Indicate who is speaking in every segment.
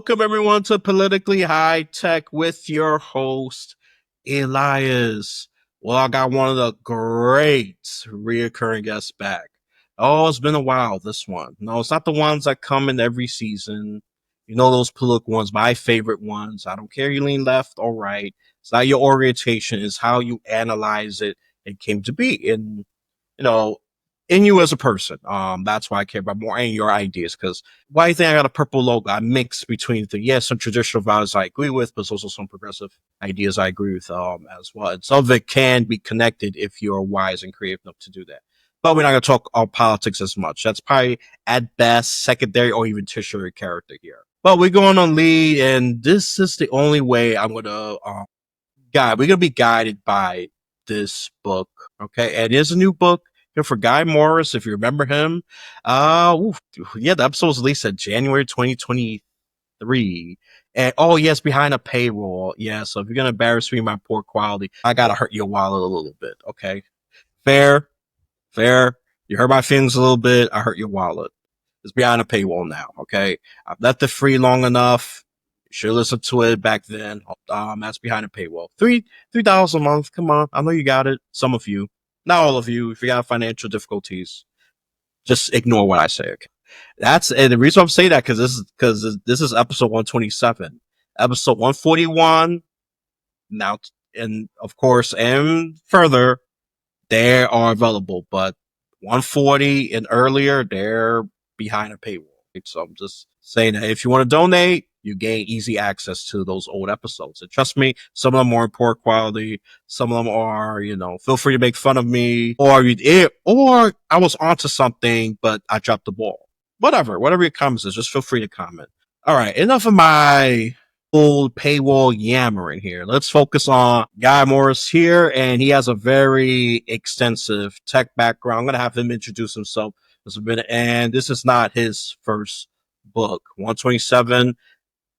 Speaker 1: Welcome everyone to Politically High Tech with your host, Elias. Well, I got one of the great reoccurring guests back. Oh, it's been a while, this one. No, it's not the ones that come in every season. You know those political ones, my favorite ones. I don't care you lean left or right. It's not your orientation, it's how you analyze it and came to be. And you know, in you as a person. That's why I care about more and your ideas. Because why do you think I got a purple logo? I mix between the some traditional values I agree with, but there's also some progressive ideas I agree with as well. And some of it can be connected if you're wise and creative enough to do that. But we're not going to talk about politics as much. That's probably at best secondary or even tertiary character here. But we're going on lead, and this is the only way I'm going to guide. We're going to be guided by this book. Okay. And it's a new book for Guy Morris, if you remember him. The episode was released in January 2023. And yes, behind a paywall. Yeah, so if you're gonna embarrass me my poor quality, I gotta hurt your wallet a little bit. Okay. Fair, fair. You hurt my feelings a little bit, I hurt your wallet. It's behind a paywall now, okay? I've left it free long enough. You should listen to it back then. That's behind a paywall. $3 a month. Come on. I know you got it. Some of you. Not all of you. If you got financial difficulties, just ignore what I say. Okay? And the reason I'm saying that because this is episode 127. Episode 141 now, and of course, and further, they are available, but 140 and earlier, they're behind a paywall. So I'm just saying that if you want to donate, you gain easy access to those old episodes. And trust me, some of them are in poor quality. Some of them are, feel free to make fun of me, or I was onto something, but I dropped the ball. Whatever your comments is, just feel free to comment. All right, enough of my old paywall yammering here. Let's focus on Guy Morris here, and he has a very extensive tech background. I'm going to have him introduce himself in a minute, and this is not his first book. 127.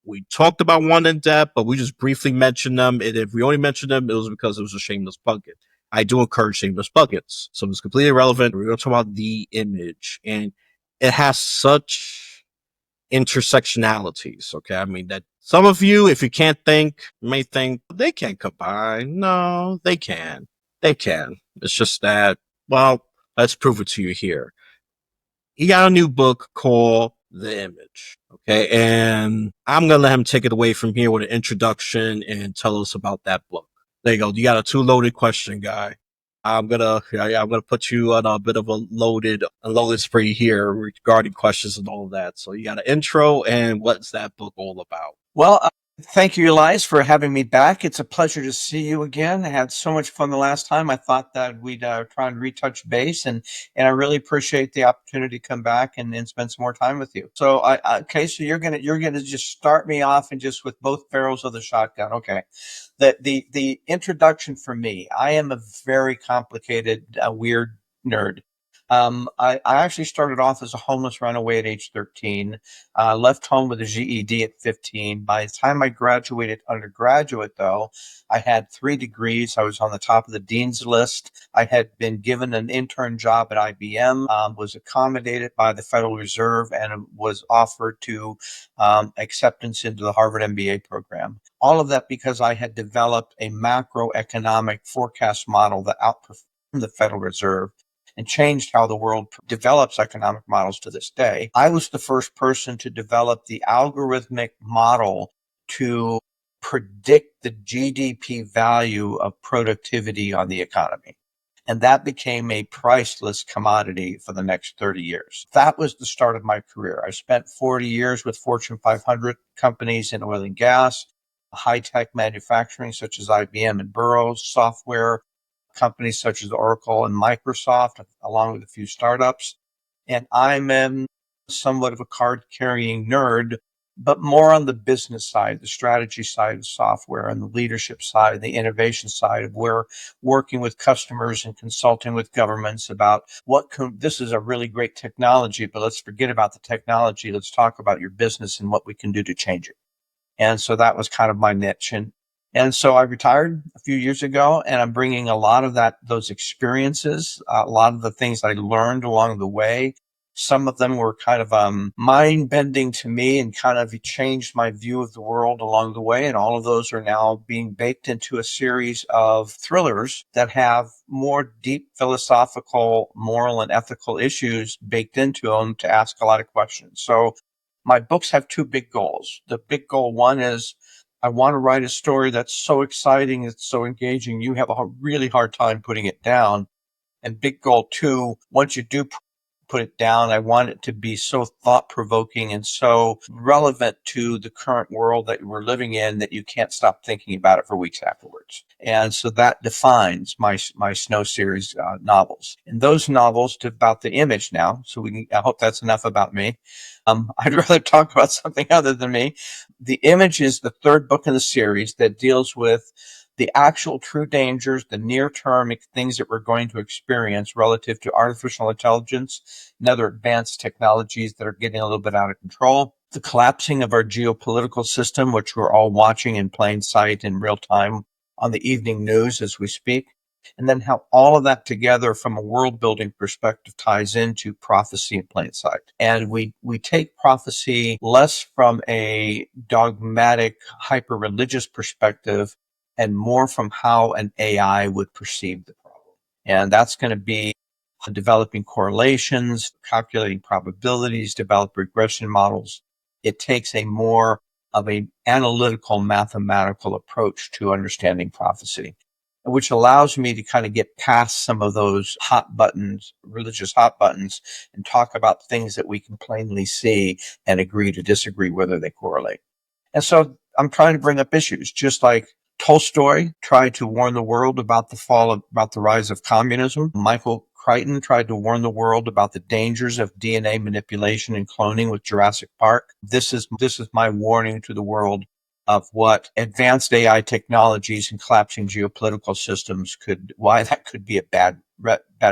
Speaker 1: We talked about one in depth, but we just briefly mentioned them, and if we only mentioned them, it was because it was a shameless plug-in. I do encourage shameless plugins, so it's completely irrelevant. We're going to talk about the image, and it has such intersectionalities. Okay. I mean, that some of you, if you can't think, may think they can't combine. No, they can. They can. It's just that, well, let's prove it to you here. He got a new book called The Image. Okay. And I'm going to let him take it away from here with an introduction and tell us about that book. There you go. You got a two loaded question, Guy. I'm gonna put you on a bit of a loaded spree here regarding questions and all of that. So you got an intro, and what's that book all about?
Speaker 2: Well, thank you, Elias, for having me back. It's a pleasure to see you again. I had so much fun the last time. I thought that we'd try and retouch base, and I really appreciate the opportunity to come back and spend some more time with you. So, so you're gonna just start me off and just with both barrels of the shotgun. Okay, the introduction for me. I am a very complicated, weird nerd. I actually started off as a homeless runaway at age 13, left home with a GED at 15. By the time I graduated undergraduate, though, I had 3 degrees. I was on the top of the dean's list. I had been given an intern job at IBM, was accommodated by the Federal Reserve, and was offered to acceptance into the Harvard MBA program. All of that because I had developed a macroeconomic forecast model that outperformed the Federal Reserve and changed how the world develops economic models to this day. I was the first person to develop the algorithmic model to predict the GDP value of productivity on the economy. And that became a priceless commodity for the next 30 years. That was the start of my career. I spent 40 years with Fortune 500 companies in oil and gas, high-tech manufacturing such as IBM and Burroughs, software companies such as Oracle and Microsoft, along with a few startups. And I'm somewhat of a card-carrying nerd, but more on the business side, the strategy side of software, and the leadership side, the innovation side of where working with customers and consulting with governments about this is a really great technology, but let's forget about the technology. Let's talk about your business and what we can do to change it. And so that was kind of my niche. And so I retired a few years ago, and I'm bringing a lot of those experiences, a lot of the things I learned along the way Some of them were kind of mind bending to me and kind of changed my view of the world along the way. And all of those are now being baked into a series of thrillers that have more deep philosophical, moral, and ethical issues baked into them to ask a lot of questions. So my books have two big goals. The big goal one is I want to write a story that's so exciting, it's so engaging, you have a really hard time putting it down. And big goal two, once you do put it down, I want it to be so thought provoking and so relevant to the current world that we're living in that you can't stop thinking about it for weeks afterwards. And so that defines my Snow series novels. And those novels about the image now. So I hope that's enough about me. I'd rather talk about something other than me. The Image is the third book in the series that deals with the actual true dangers, the near-term things that we're going to experience relative to artificial intelligence and other advanced technologies that are getting a little bit out of control. The collapsing of our geopolitical system, which we're all watching in plain sight in real time on the evening news as we speak. And then how all of that together from a world building perspective ties into prophecy in plain sight. And we take prophecy less from a dogmatic, hyper religious perspective and more from how an AI would perceive the problem. And that's going to be developing correlations, calculating probabilities, develop regression models. It takes a more of an analytical, mathematical approach to understanding prophecy, which allows me to kind of get past some of those hot buttons, religious hot buttons, and talk about things that we can plainly see and agree to disagree whether they correlate. And so I'm trying to bring up issues, just like Tolstoy tried to warn the world about about the rise of communism. Michael Crichton tried to warn the world about the dangers of DNA manipulation and cloning with Jurassic Park. This is my warning to the world of what advanced AI technologies and collapsing geopolitical systems why that could be a bad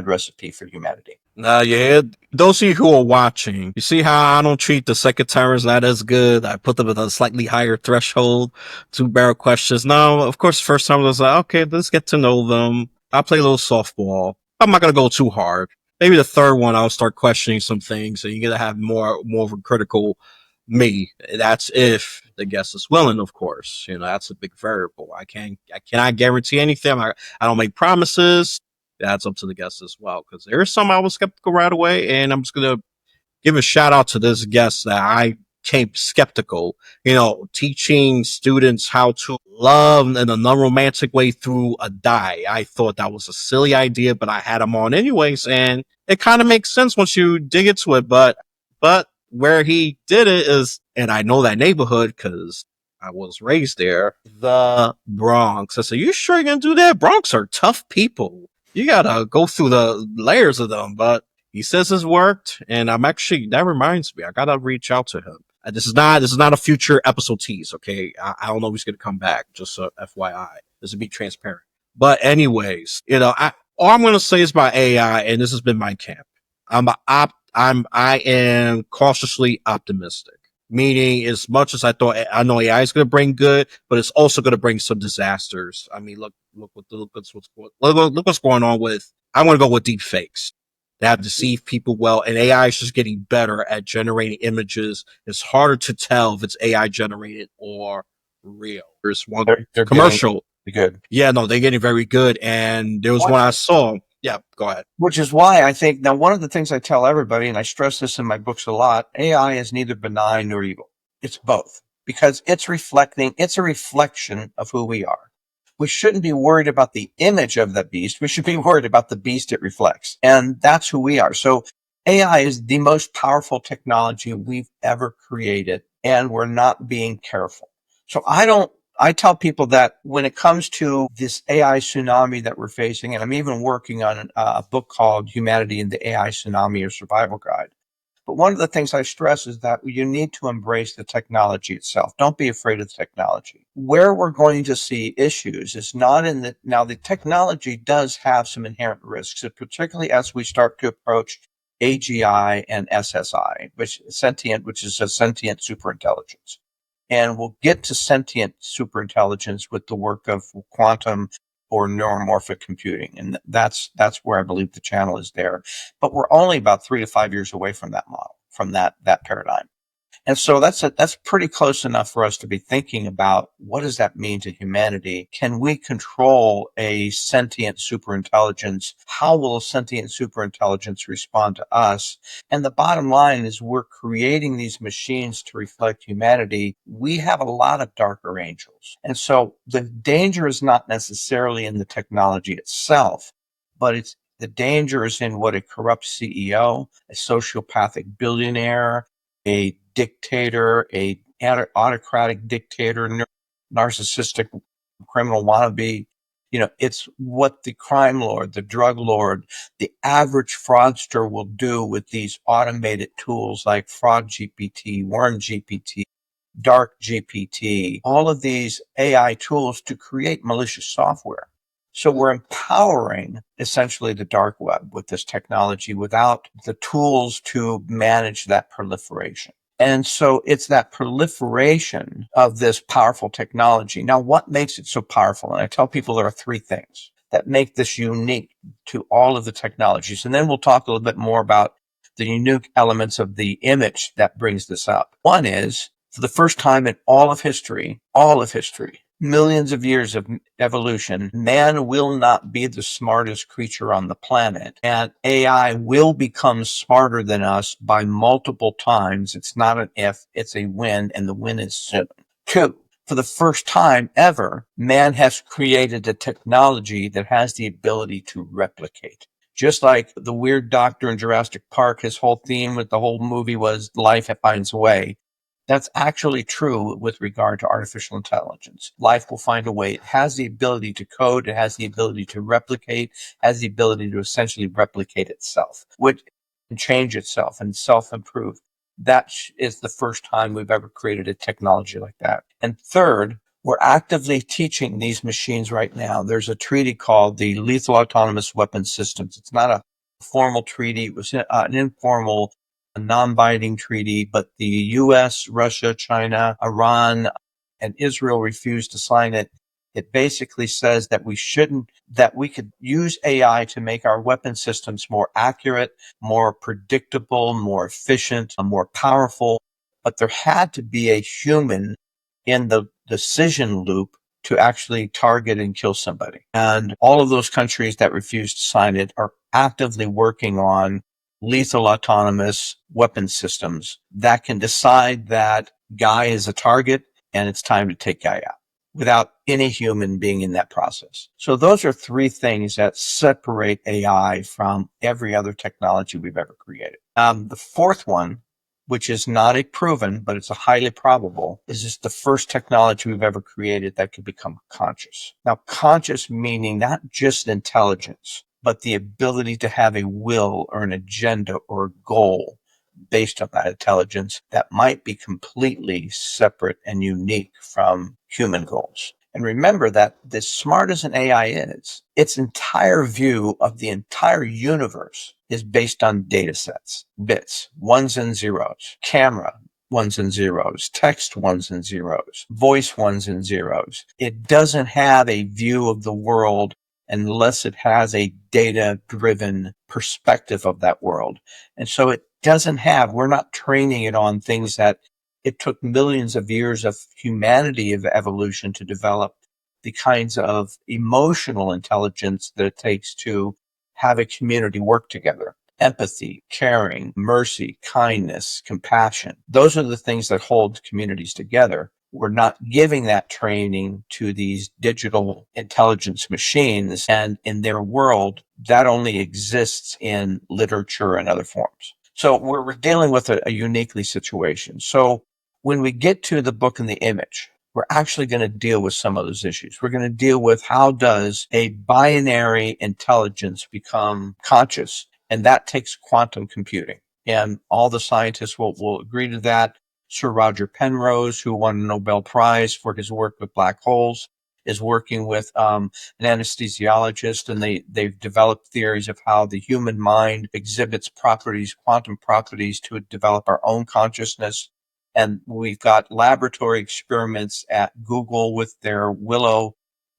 Speaker 2: recipe for humanity.
Speaker 1: Yeah, those of you who are watching, you see how I don't treat the secretaries not as good. I put them at a slightly higher threshold. Two barrel questions. Now, of course, the first time I was like, okay, let's get to know them. I'll play a little softball. I'm not gonna go too hard. Maybe the third one, I'll start questioning some things, and you're gonna have more of a critical me. That's if the guest is willing, of course. You know, that's a big variable. I cannot guarantee anything. I don't make promises. That's up to the guest as well. Because there is some I was skeptical right away, and I'm just gonna give a shout out to this guest that I came skeptical. You know, teaching students how to love in a non-romantic way through a die. I thought that was a silly idea, but I had him on anyways, and it kind of makes sense once you dig into it. But where he did it is, and I know that neighborhood because I was raised there, the Bronx. I said, "You sure you're gonna do that? Bronx are tough people. You gotta go through the layers of them." But he says it's worked, and I'm actually that reminds me, I gotta reach out to him. This is not a future episode tease, okay? I don't know if he's gonna come back. Just FYI, this would be transparent. But anyways, you know, all I'm gonna say is about AI, and this has been my camp. I am cautiously optimistic. Meaning, as much as I know AI is going to bring good, but it's also going to bring some disasters. I mean, look what's going on with. I want to go with deep fakes that have deceived people well, and AI is just getting better at generating images. It's harder to tell if it's AI generated or real. There's one
Speaker 2: They're getting
Speaker 1: commercial.
Speaker 2: good.
Speaker 1: Yeah, no, they're getting very good, and there was one I saw. Yeah, go ahead.
Speaker 2: Which is why I think now one of the things I tell everybody, and I stress this in my books a lot, AI is neither benign nor evil. It's both because it's a reflection of who we are. We shouldn't be worried about the image of the beast. We should be worried about the beast it reflects. And that's who we are. So AI is the most powerful technology we've ever created, and we're not being careful. So I tell people that when it comes to this AI tsunami that we're facing, and I'm even working on a book called Humanity in the AI Tsunami or Survival Guide. But one of the things I stress is that you need to embrace the technology itself. Don't be afraid of the technology. Where we're going to see issues is not in the, now the technology does have some inherent risks, particularly as we start to approach AGI and SSI, which is a sentient superintelligence. And we'll get to sentient superintelligence with the work of quantum or neuromorphic computing. And that's where I believe the channel is there. But we're only about 3 to 5 years away from that model, from that paradigm. And so that's pretty close enough for us to be thinking about what does that mean to humanity? Can we control a sentient superintelligence? How will a sentient superintelligence respond to us? And the bottom line is we're creating these machines to reflect humanity. We have a lot of darker angels. And so the danger is not necessarily in the technology itself, but the danger is in what a corrupt CEO, a sociopathic billionaire, a dictator, a autocratic dictator, narcissistic criminal wannabe. It's what the crime lord, the drug lord, the average fraudster will do with these automated tools like Fraud GPT, Worm GPT, Dark GPT, all of these AI tools to create malicious software. So we're empowering essentially the dark web with this technology without the tools to manage that proliferation. And so it's that proliferation of this powerful technology. Now, what makes it so powerful? And I tell people there are three things that make this unique to all of the technologies. And then we'll talk a little bit more about the unique elements of the image that brings this up. One is, for the first time in all of history, millions of years of evolution, man will not be the smartest creature on the planet. And AI will become smarter than us by multiple times. It's not an if, it's a when, and the when is soon. Two, for the first time ever, man has created a technology that has the ability to replicate. Just like the weird doctor in Jurassic Park, his whole theme with the whole movie was life finds a way. That's actually true with regard to artificial intelligence. Life will find a way. It has the ability to code. It has the ability to replicate, has the ability to essentially replicate itself, which can change itself and self-improve. That is the first time we've ever created a technology like that. And third, we're actively teaching these machines right now. There's a treaty called the Lethal Autonomous Weapons Systems. It's not a formal treaty. It was an informal, a non-binding treaty, but the US, Russia, China, Iran, and Israel refused to sign it. It basically says that we could use AI to make our weapon systems more accurate, more predictable, more efficient, more powerful, but there had to be a human in the decision loop to actually target and kill somebody. And all of those countries that refused to sign it are actively working on lethal autonomous weapon systems that can decide that Guy is a target and it's time to take Guy out without any human being in that process. So those are three things that separate AI from every other technology we've ever created. The fourth one, which is not a proven, but it's a highly probable, is just the first technology we've ever created that could become conscious. Now, conscious meaning not just intelligence, but the ability to have a will or an agenda or a goal based on that intelligence that might be completely separate and unique from human goals. And remember that as smart as an AI is, its entire view of the entire universe is based on data sets, bits, ones and zeros, camera, ones and zeros, text ones and zeros, voice ones and zeros. It doesn't have a view of the world unless it has a data-driven perspective of that world. And so we're not training it on things that it took millions of years of humanity of evolution to develop the kinds of emotional intelligence that it takes to have a community work together. Empathy, caring, mercy, kindness, compassion. Those are the things that hold communities together. We're not giving that training to these digital intelligence machines, and in their world, that only exists in literature and other forms. So we're dealing with a uniquely situation. So when we get to the book and the image, we're actually going to deal with some of those issues. We're going to deal with how does a binary intelligence become conscious, and that takes quantum computing. And all the scientists will agree to that. Sir Roger Penrose, who won a Nobel Prize for his work with black holes, is working with an anesthesiologist, and they've developed theories of how the human mind exhibits properties, quantum properties, to develop our own consciousness. And we've got laboratory experiments at Google with their Willow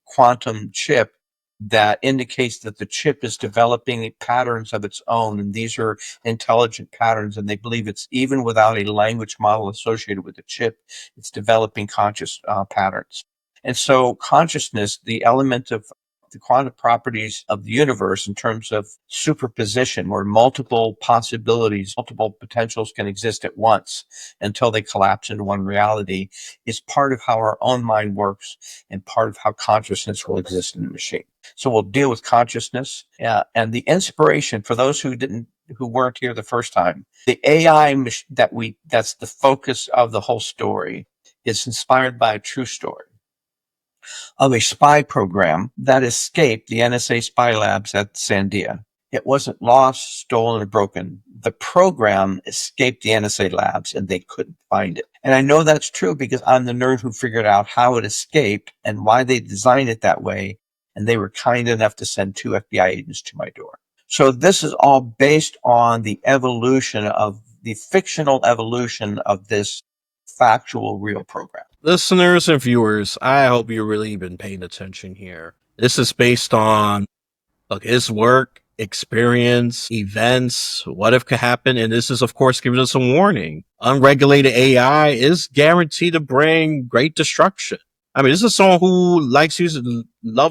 Speaker 2: quantum chip that indicates that the chip is developing patterns of its own. And these are intelligent patterns. And they believe it's even without a language model associated with the chip, it's developing conscious patterns. And so consciousness, the element of the quantum properties of the universe in terms of superposition, where multiple possibilities, multiple potentials can exist at once until they collapse into one reality, is part of how our own mind works and part of how consciousness will exist in the machine. So we'll deal with consciousness and the inspiration for those who weren't here the first time. The AI that's the focus of the whole story is inspired by a true story of a spy program that escaped the NSA spy labs at Sandia. It wasn't lost, stolen, or broken. The program escaped the NSA labs and they couldn't find it. And I know that's true because I'm the nerd who figured out how it escaped and why they designed it that way. And they were kind enough to send 2 FBI agents to my door. So this is all based on the evolution of the fictional evolution of this factual real program.
Speaker 1: Listeners and viewers, I hope you've really been paying attention here. This is based on his work, experience, events, what if could happen, and this is of course giving us a warning. Unregulated AI is guaranteed to bring great destruction. I mean, this is someone who loves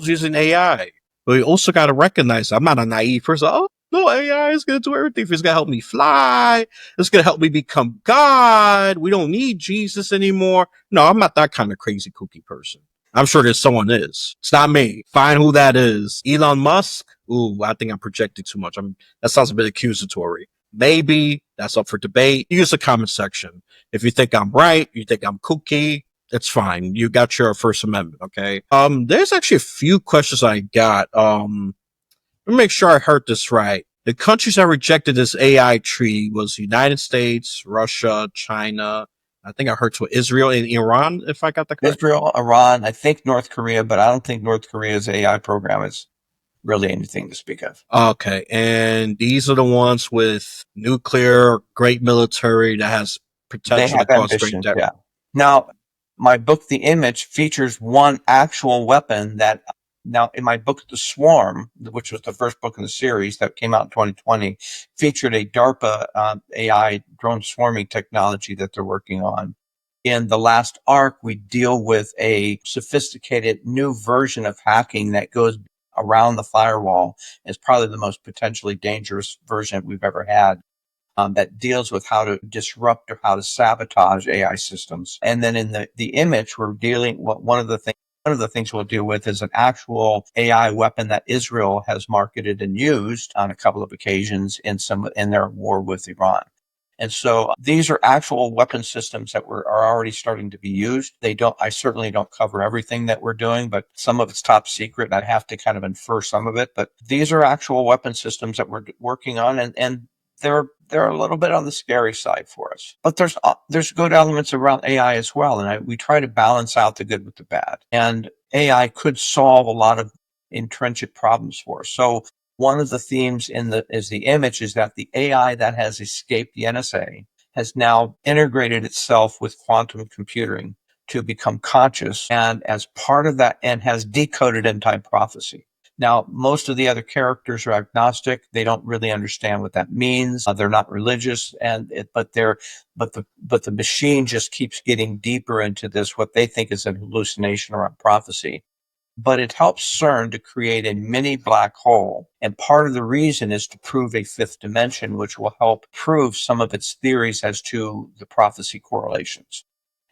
Speaker 1: using AI, but we also got to recognize I'm not a naive person. Oh, no, AI is going to do everything. It's going to help me fly. It's going to help me become God. We don't need Jesus anymore. No, I'm not that kind of crazy kooky person. I'm sure there's someone is. It's not me. Find who that is. Elon Musk? Ooh, I think I'm projecting too much. That sounds a bit accusatory. Maybe that's up for debate. Use the comment section. If you think I'm right, you think I'm kooky, it's fine. You got your First Amendment, okay? There's actually a few questions I got. Let me make sure I heard this right. The countries that rejected this AI treaty was the United States, Russia, China. I think I heard to Israel and Iran, if I got that correct.
Speaker 2: Israel, Iran, I think North Korea, but I don't think North Korea's AI program is really anything to speak of.
Speaker 1: Okay, and these are the ones with nuclear, great military that has
Speaker 2: They
Speaker 1: potential to
Speaker 2: have
Speaker 1: cause great
Speaker 2: ambitions,
Speaker 1: damage.
Speaker 2: yeah. Now, my book, The Image, features one actual weapon that now in my book, The Swarm, which was the first book in the series that came out in 2020, featured a DARPA AI drone swarming technology that they're working on. In the last arc, we deal with a sophisticated new version of hacking that goes around the firewall. It's probably the most potentially dangerous version we've ever had. That deals with how to disrupt or how to sabotage AI systems. And then in the image, we're dealing one of the things we'll deal with is an actual AI weapon that Israel has marketed and used on a couple of occasions in their war with Iran. And so these are actual weapon systems that are already starting to be used. I certainly don't cover everything that we're doing, but some of it's top secret. And I'd have to kind of infer some of it, but these are actual weapon systems that we're working on. And they're a little bit on the scary side for us, but there's good elements around AI as well. And we try to balance out the good with the bad, and AI could solve a lot of entrenched problems for us. So one of the themes is the image is that the AI that has escaped the NSA has now integrated itself with quantum computing to become conscious, and as part of that, and has decoded end time prophecy. Now, most of the other characters are agnostic. They don't really understand what that means. They're not religious, but the machine just keeps getting deeper into this, what they think is an hallucination around prophecy. But it helps CERN to create a mini black hole. And part of the reason is to prove a fifth dimension, which will help prove some of its theories as to the prophecy correlations.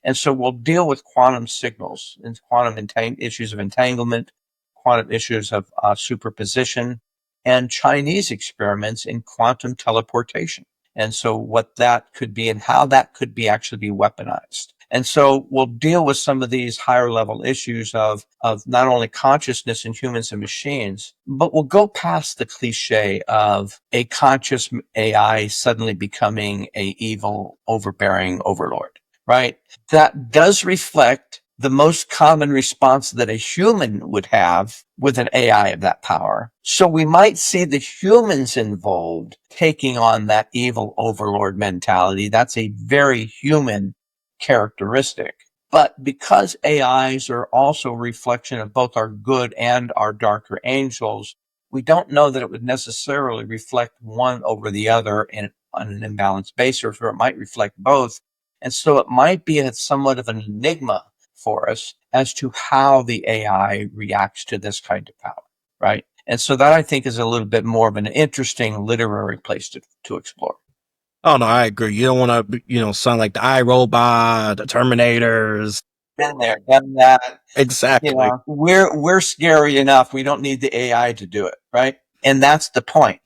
Speaker 2: And so we'll deal with quantum signals and quantum issues of entanglement, quantum issues of superposition, and Chinese experiments in quantum teleportation. And so what that could be and how that could be actually be weaponized. And so we'll deal with some of these higher level issues of not only consciousness in humans and machines, but we'll go past the cliche of a conscious AI suddenly becoming a evil, overbearing overlord, right? That does reflect the most common response that a human would have with an AI of that power. So we might see the humans involved taking on that evil overlord mentality. That's a very human characteristic. But because AIs are also a reflection of both our good and our darker angels, we don't know that it would necessarily reflect one over the other on an imbalanced basis, or it might reflect both. And so it might be somewhat of an enigma for us as to how the AI reacts to this kind of power, right? And so that I think is a little bit more of an interesting literary place to explore.
Speaker 1: Oh no, I agree. You don't want to, sound like the iRobot, the Terminators.
Speaker 2: Been there, done that. You
Speaker 1: Exactly.
Speaker 2: know, we're scary enough. We don't need the AI to do it, right? And that's the point,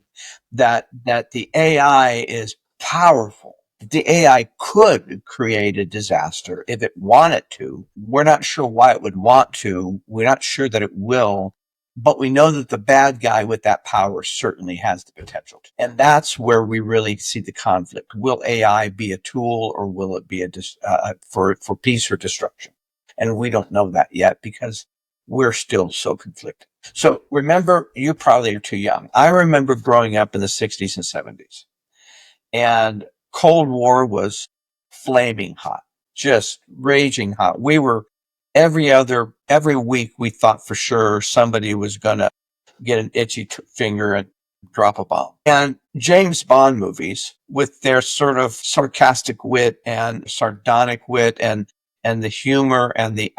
Speaker 2: that the AI is powerful. The AI could create a disaster if it wanted to. We're not sure why it would want to. We're not sure that it will, but we know that the bad guy with that power certainly has the potential to. And that's where we really see the conflict. Will AI be a tool, or will it be for peace or destruction? And we don't know that yet because we're still so conflicted. So remember, you probably are too young. I remember growing up in the 60s and 70s, and Cold War was flaming hot, just raging hot. We were every week we thought for sure somebody was going to get an itchy finger and drop a bomb. And James Bond movies, with their sort of sarcastic wit and sardonic wit and the humor and the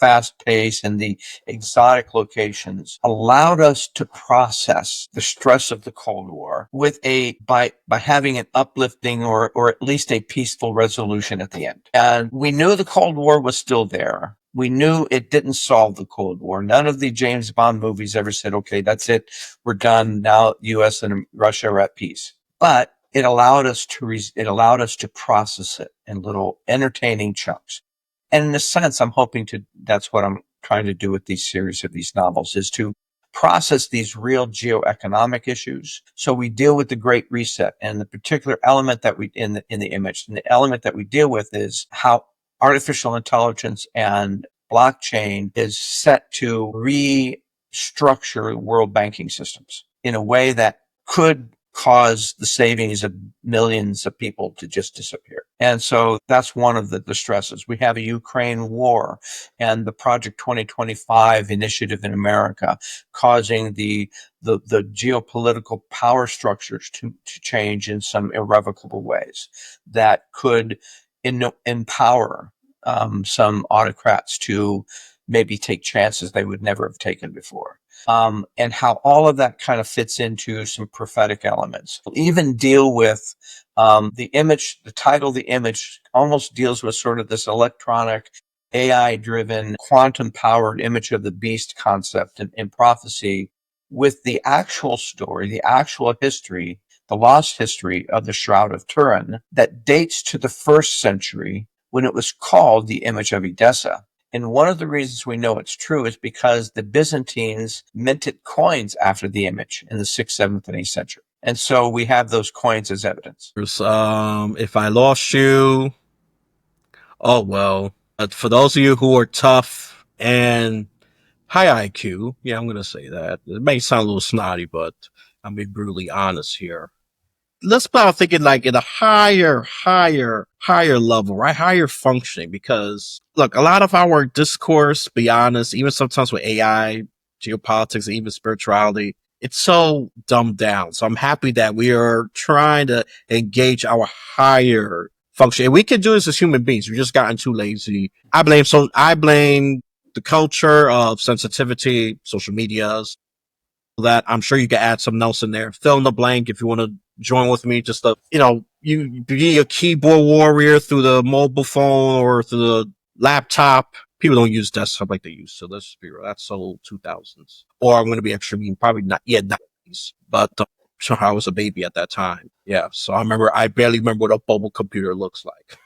Speaker 2: fast pace and the exotic locations, allowed us to process the stress of the Cold War by having an uplifting or at least a peaceful resolution at the end. And we knew the Cold War was still there. We knew it didn't solve the Cold War. None of the James Bond movies ever said, okay, that's it. We're done. Now US and Russia are at peace. But it allowed us to process it in little entertaining chunks. And in a sense, that's what I'm trying to do with these series of these novels, is to process these real geoeconomic issues. So we deal with the Great Reset, and the particular element that in the image, and the element that we deal with is how artificial intelligence and blockchain is set to restructure world banking systems in a way that could cause the savings of millions of people to just disappear. And so that's one of the stresses. We have a Ukraine war and the Project 2025 initiative in America causing the geopolitical power structures to change in some irrevocable ways that could empower some autocrats to maybe take chances they would never have taken before. And how all of that kind of fits into some prophetic elements. We'll even deal with the image. The title of the image almost deals with sort of this electronic, AI driven, quantum powered image of the beast concept in prophecy, with the actual story, the actual history, the lost history of the Shroud of Turin that dates to the 1st century, when it was called the image of Edessa. And one of the reasons we know it's true is because the Byzantines minted coins after the image in the 6th, 7th, and 8th century. And so we have those coins as evidence.
Speaker 1: If I lost you, oh well. For those of you who are tough and high IQ, yeah, I'm gonna say that. It may sound a little snotty, but I'm being brutally honest here. Let's start thinking like in a higher level, right? Higher functioning. Because look, a lot of our discourse, be honest, even sometimes with AI, geopolitics, and even spirituality, it's so dumbed down. So I'm happy that we are trying to engage our higher function. And we can do this as human beings. We've just gotten too lazy. I blame the culture of sensitivity, social medias, that I'm sure you can add something else in there. Fill in the blank if you want to join with me. Just you be a keyboard warrior through the mobile phone or through the laptop. People don't use desktop like they used to. Let's just be real. That's so 2000s. Or I'm going to be extra mean. Probably not yet 90s, but so I was a baby at that time. Yeah. So I barely remember what a mobile computer looks like.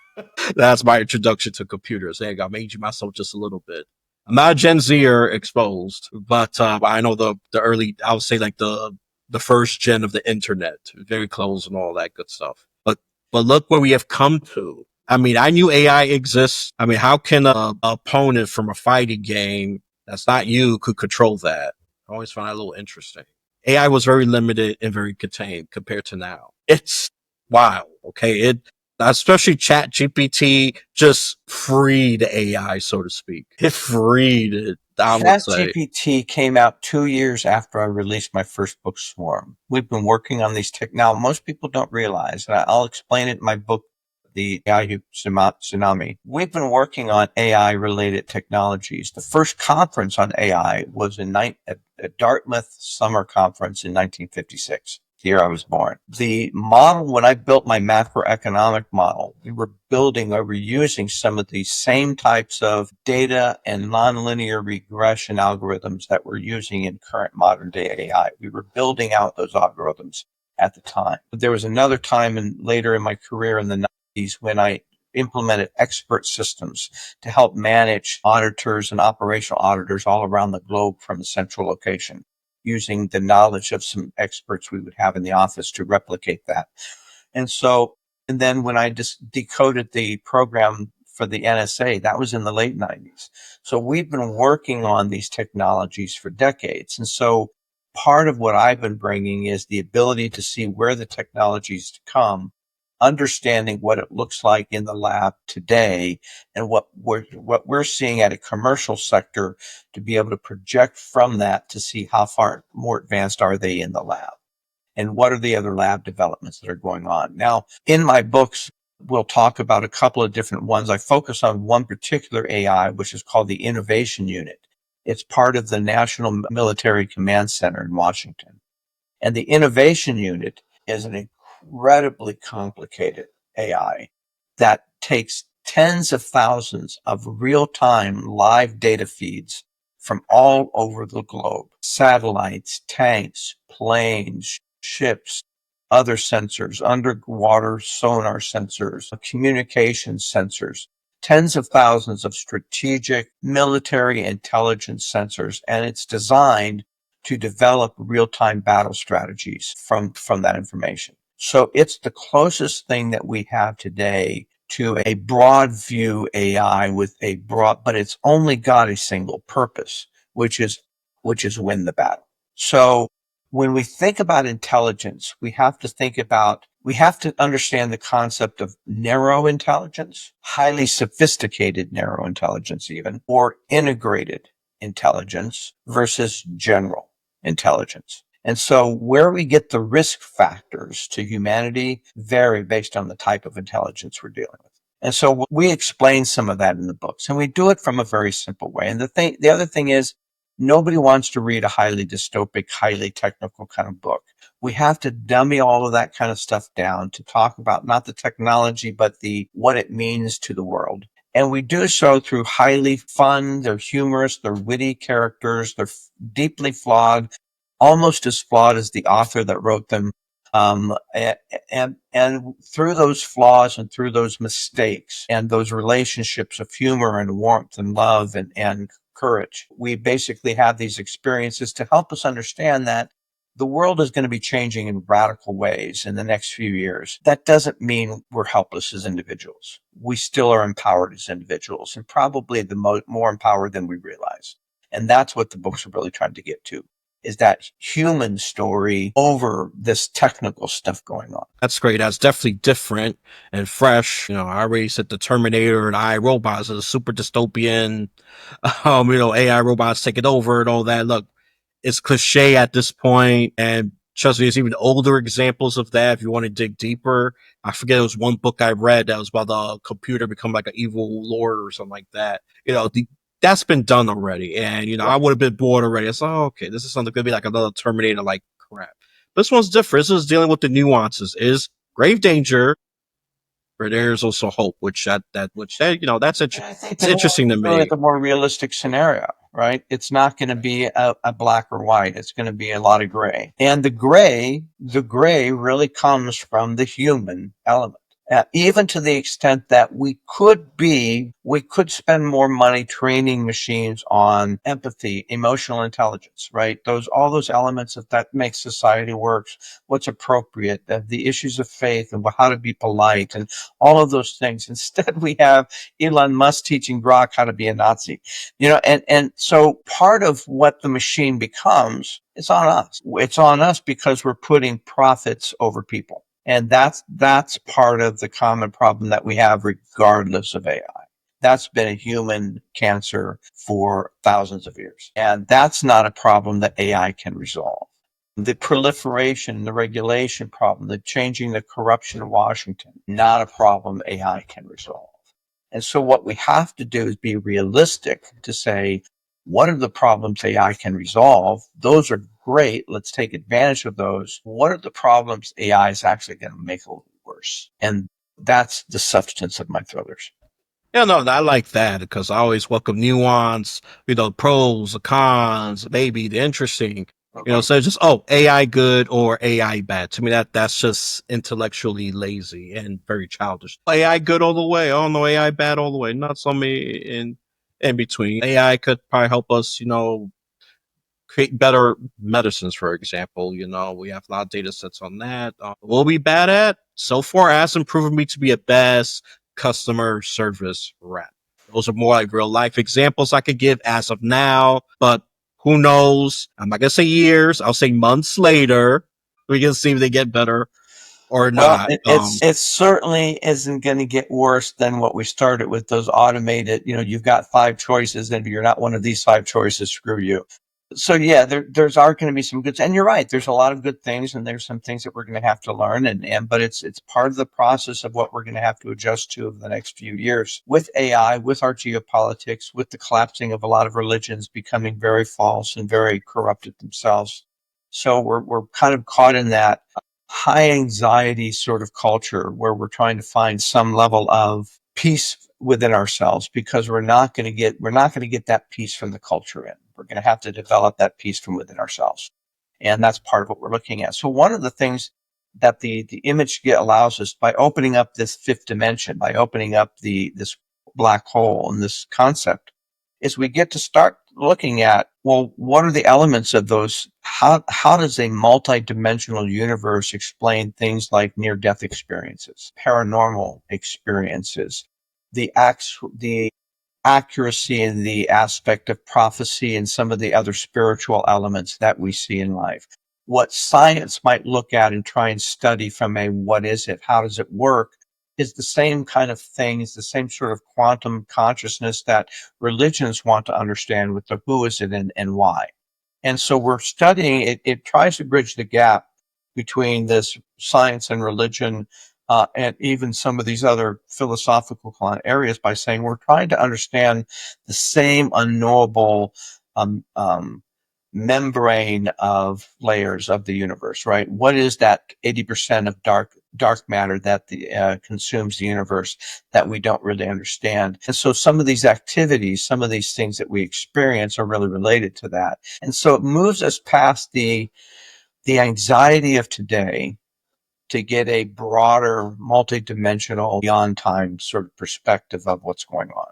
Speaker 1: That's my introduction to computers. There you go. I made you myself just a little bit. I'm not a Gen Zer exposed, but I know the early, I would say like the first gen of the internet, very close and all that good stuff. But look where we have come to. I mean, I knew AI exists. I mean, how can a opponent from a fighting game that's not you could control that? I always find that a little interesting. AI was very limited and very contained compared to now. It's wild. Okay. Especially Chat GPT just freed AI, so to speak. It freed it, I would say.
Speaker 2: ChatGPT came out 2 years after I released my first book, Swarm. We've been working on these tech. Now, most people don't realize, and I'll explain it in my book, The AI Tsunami. We've been working on AI related technologies. The first conference on AI was at Dartmouth Summer Conference in 1956. The year I was born. The model, when I built my macroeconomic model, we were using some of the same types of data and nonlinear regression algorithms that we're using in current modern day AI. We were building out those algorithms at the time. But there was another time later in my career in the 90s when I implemented expert systems to help manage auditors and operational auditors all around the globe from a central location, using the knowledge of some experts we would have in the office to replicate that. And so, and then when I just decoded the program for the NSA, that was in the late 90s. So we've been working on these technologies for decades. And so part of what I've been bringing is the ability to see where the technologies come, understanding what it looks like in the lab today, and what we're seeing at a commercial sector, to be able to project from that to see how far more advanced are they in the lab and what are the other lab developments that are going on. Now, in my books, we'll talk about a couple of different ones. I focus on one particular AI, which is called the Innovation Unit. It's part of the National Military Command Center in Washington. And the Innovation Unit is an incredibly complicated AI that takes tens of thousands of real-time live data feeds from all over the globe. Satellites, tanks, planes, ships, other sensors, underwater sonar sensors, communication sensors, tens of thousands of strategic military intelligence sensors. And it's designed to develop real-time battle strategies from that information. So it's the closest thing that we have today to a broad view AI with a broad, but it's only got a single purpose, which is win the battle. So when we think about intelligence, we have to understand the concept of narrow intelligence, highly sophisticated narrow intelligence even, or integrated intelligence versus general intelligence. And so where we get the risk factors to humanity vary based on the type of intelligence we're dealing with. And so we explain some of that in the books, and we do it from a very simple way. And the other thing is, nobody wants to read a highly dystopic, highly technical kind of book. We have to dummy all of that kind of stuff down to talk about not the technology, but what it means to the world. And we do so through highly fun, they're humorous, they're witty characters, they're deeply flawed, almost as flawed as the author that wrote them. And through those flaws and through those mistakes and those relationships of humor and warmth and love and courage, we basically have these experiences to help us understand that the world is going to be changing in radical ways in the next few years. That doesn't mean we're helpless as individuals. We still are empowered as individuals, and probably more empowered than we realize. And that's what the books are really trying to get to, is that human story over this technical stuff going on.
Speaker 1: That's great. That's definitely different and fresh. I already said the Terminator and I robots is a super dystopian, AI robots taking over and all that. Look, it's cliche at this point, and trust me, there's even older examples of that if you want to dig deeper. I forget, it was one book I read that was about the computer become like an evil lord or something like that. That's been done already, and I would have been bored already. It's like, oh, okay, this is something gonna be like another Terminator like crap. This one's different. This is dealing with the nuances. Is grave danger, but there's also hope, that's
Speaker 2: I think
Speaker 1: it's
Speaker 2: the more
Speaker 1: interesting to
Speaker 2: we do it,
Speaker 1: me.
Speaker 2: the more realistic scenario, right? It's not going to be a black or white. It's going to be a lot of gray. And the gray really comes from the human element. Even to the extent that we could spend more money training machines on empathy, emotional intelligence, right? All those elements that make society works, what's appropriate, the issues of faith and how to be polite and all of those things. Instead, we have Elon Musk teaching Grok how to be a Nazi, and so part of what the machine becomes, it's on us. It's on us because we're putting profits over people. And that's part of the common problem that we have regardless of AI. That's been a human cancer for thousands of years. And that's not a problem that AI can resolve. The proliferation, the regulation problem, the changing the corruption in Washington, not a problem AI can resolve. And so what we have to do is be realistic to say, what are the problems AI can resolve? Those are great. Let's take advantage of those. What are the problems AI is actually going to make a little worse? And that's the substance of my thrillers.
Speaker 1: Yeah, no, I like that because I always welcome nuance, pros, the cons, maybe the interesting.
Speaker 2: Mhm.
Speaker 1: So just AI good or AI bad. To me, that's just intellectually lazy and very childish. AI good all the way. Oh no, AI bad all the way. Not so many in between. AI could probably help us, create better medicines, for example. We have a lot of data sets on that. What we bad at so far hasn't proven me to be a best customer service rep. Those are more like real life examples I could give as of now, but who knows? I'm not gonna say years. I'll say months later. We can see if they get better or
Speaker 2: Well,
Speaker 1: not.
Speaker 2: it certainly isn't going to get worse than what we started with those automated. You've got five choices, and if you're not one of these five choices, screw you. So yeah, there's are going to be some good, and you're right. There's a lot of good things, and there's some things that we're going to have to learn, and but it's part of the process of what we're going to have to adjust to over the next few years with AI, with our geopolitics, with the collapsing of a lot of religions becoming very false and very corrupted themselves. So we're kind of caught in that high anxiety sort of culture where we're trying to find some level of peace within ourselves because we're not going to get that peace from the culture in. We're going to have to develop that peace from within ourselves. And that's part of what we're looking at. So one of the things that the image allows us by opening up this fifth dimension, by opening up this black hole and this concept, is we get to start looking at, well, what are the elements of those? How does a multi-dimensional universe explain things like near-death experiences, paranormal experiences, the accuracy and the aspect of prophecy and some of the other spiritual elements that we see in life? What science might look at and try and study from a what is it? How does it work? Is the same kind of thing, is the same sort of quantum consciousness that religions want to understand with the who is it and why. And so we're studying it. It tries to bridge the gap between this science and religion, and even some of these other philosophical areas by saying we're trying to understand the same unknowable um, um, membrane of layers of the universe, right? What is that 80% of dark matter that consumes the universe that we don't really understand? And so some of these activities, some of these things that we experience are really related to that. And so it moves us past the anxiety of today to get a broader, multidimensional, beyond time sort of perspective of what's going on.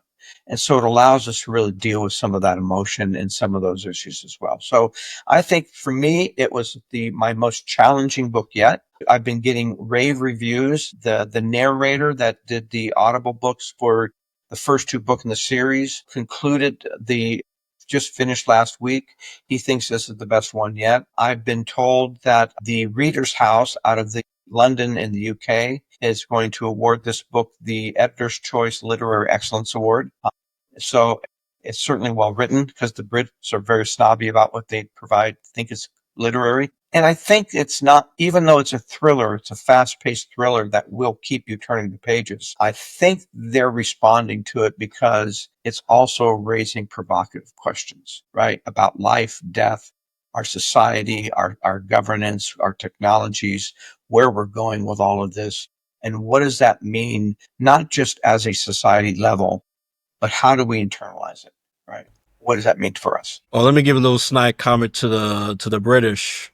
Speaker 2: And so it allows us to really deal with some of that emotion and some of those issues as well. So I think for me, it was my most challenging book yet. I've been getting rave reviews. The narrator that did the Audible books for the first two books in the series concluded the just finished last week. He thinks this is the best one yet. I've been told that the Reader's House out of the London in the UK is going to award this book the Editor's Choice Literary Excellence Award. So it's certainly well written because the Brits are very snobby about what they provide, think it's literary. And I think it's not, even though it's a thriller, it's a fast paced thriller that will keep you turning the pages. I think they're responding to it because it's also raising provocative questions, right? About life, death, our society, our governance, our technologies, where we're going with all of this. And what does that mean, not just as a society level, but how do we internalize it, right? What does that mean for us?
Speaker 1: Well, let me give a little snide comment to the British.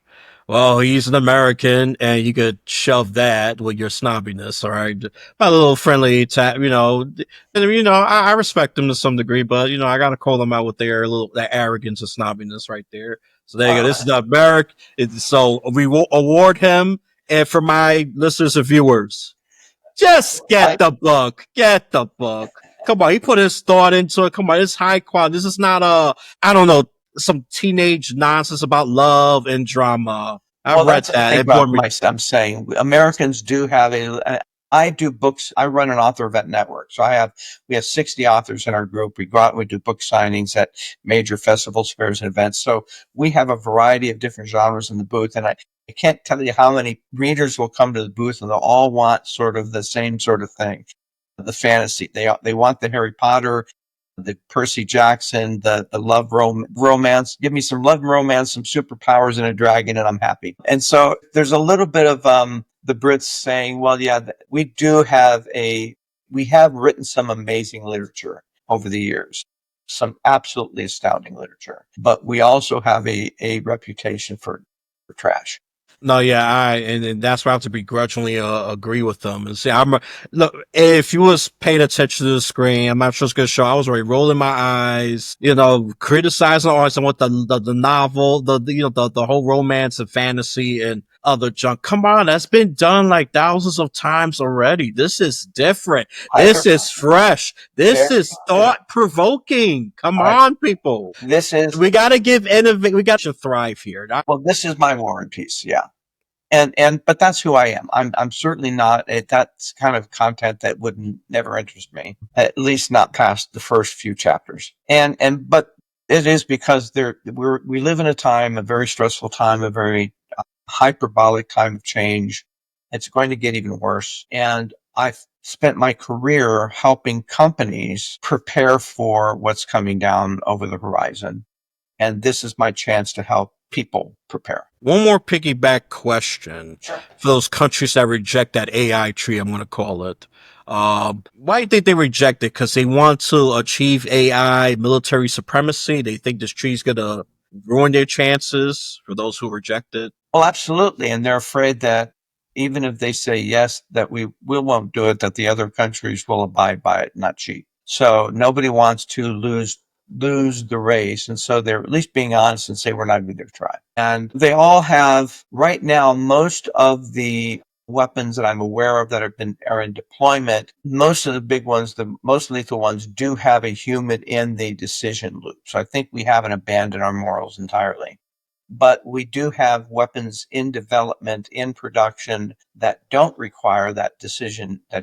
Speaker 1: Well, he's an American, and you could shove that with your snobbiness. All right, a little friendly tap. I respect them to some degree, but I gotta call them out with their arrogance and snobbiness right there. So there you go. This is the American. So we will award him, and for my listeners and viewers, just
Speaker 2: I,
Speaker 1: get the book. Get the book. Come on, he put his thought into it. Come on, it's high quality. This is not I don't know, some teenage nonsense about love and drama. I've
Speaker 2: Well,
Speaker 1: read
Speaker 2: that's, I
Speaker 1: that.
Speaker 2: think,
Speaker 1: It
Speaker 2: about
Speaker 1: bored me.
Speaker 2: my, I'm saying Americans do have I do books. I run an author event network. So we have 60 authors in our group. We go out and we do book signings at major festivals, fairs, and events. So we have a variety of different genres in the booth. And I can't tell you how many readers will come to the booth and they'll all want sort of the same sort of thing. The fantasy. They want the Harry Potter, the Percy Jackson, the love romance. Give me some love and romance, some superpowers and a dragon, and I'm happy. And so there's a little bit of the Brits saying, well, yeah, we have written some amazing literature over the years, some absolutely astounding literature, but we also have a reputation for trash.
Speaker 1: No, yeah, and that's why I have to begrudgingly agree with them and say, look. If you was paying attention to the screen, I'm not just gonna show. I was already rolling my eyes, criticizing the artists and what the novel, the whole romance and fantasy and other junk. Come on, that's been done like thousands of times already. This is different.
Speaker 2: Either
Speaker 1: This is fresh. This
Speaker 2: very,
Speaker 1: is
Speaker 2: very,
Speaker 1: thought provoking. Come
Speaker 2: I,
Speaker 1: on, people.
Speaker 2: this is
Speaker 1: We gotta give innovate. We got to thrive here.
Speaker 2: well, this is my war and peace. Yeah. And but that's who I am. I'm certainly not that's kind of content that would never interest me, at least not past the first few chapters. And but it is because we live in a very stressful time, a very hyperbolic time of change. It's going to get even worse. And I've spent my career helping companies prepare for what's coming down over the horizon. And this is my chance to help people prepare.
Speaker 1: One more piggyback question
Speaker 2: Sure.
Speaker 1: for those countries that reject that AI tree, I'm going to call it. Why do you think they reject it? Because they want to achieve AI military supremacy. They think this tree is going to ruin their chances for those who reject it.
Speaker 2: Well, absolutely. And they're afraid that even if they say yes, that we won't do it, that the other countries will abide by it, not cheat. So nobody wants to lose the race. And so they're at least being honest and say we're not going to try. And they all have right now, most of the weapons that I'm aware of that are in deployment, most of the big ones, the most lethal ones, do have a human in the decision loop. So I think we haven't abandoned our morals entirely, but we do have weapons in development, in production, that don't require that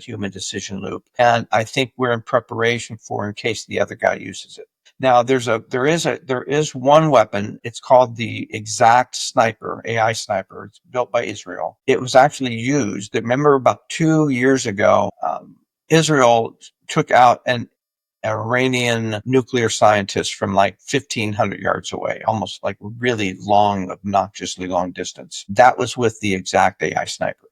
Speaker 2: human decision loop. And I think we're in preparation for in case the other guy uses it. Now there is one weapon. It's called the Exact Sniper, AI sniper. It's built by Israel. It was actually used. Remember about 2 years ago, Israel took out an Iranian nuclear scientist from like 1,500 yards away, almost like really long, obnoxiously long distance. That was with the Exact AI sniper.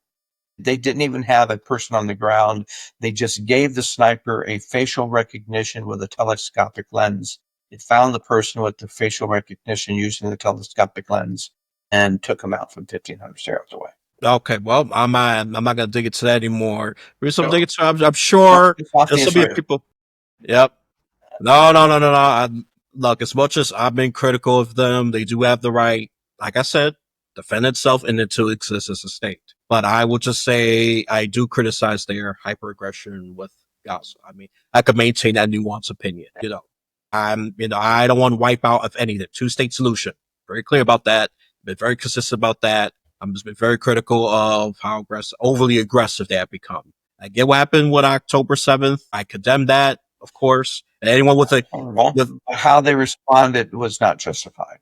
Speaker 2: They didn't even have a person on the ground. They just gave the sniper a facial recognition with a telescopic lens. It found the person with the facial recognition using the telescopic lens and took him out from 1,500 yards away.
Speaker 1: Okay, well, I'm not going to dig into that anymore. There's some
Speaker 2: So
Speaker 1: digging into. I'm sure
Speaker 2: it's off the
Speaker 1: there'll still be
Speaker 2: Israel.
Speaker 1: people. Yep. No, no, no, no, no. Look, as much as I've been critical of them, they do have the right, like I said, defend itself and to exist as a state. But I will just say I do criticize their hyperaggression with Gaza. I mean, I could maintain that nuanced opinion. I don't want to wipe out of anything. Two-state solution. Very clear about that. Been very consistent about that. I'm just been very critical of how overly aggressive they have become. I get what happened with October 7th. I condemn that, of course. And anyone with
Speaker 2: How they responded was not justified.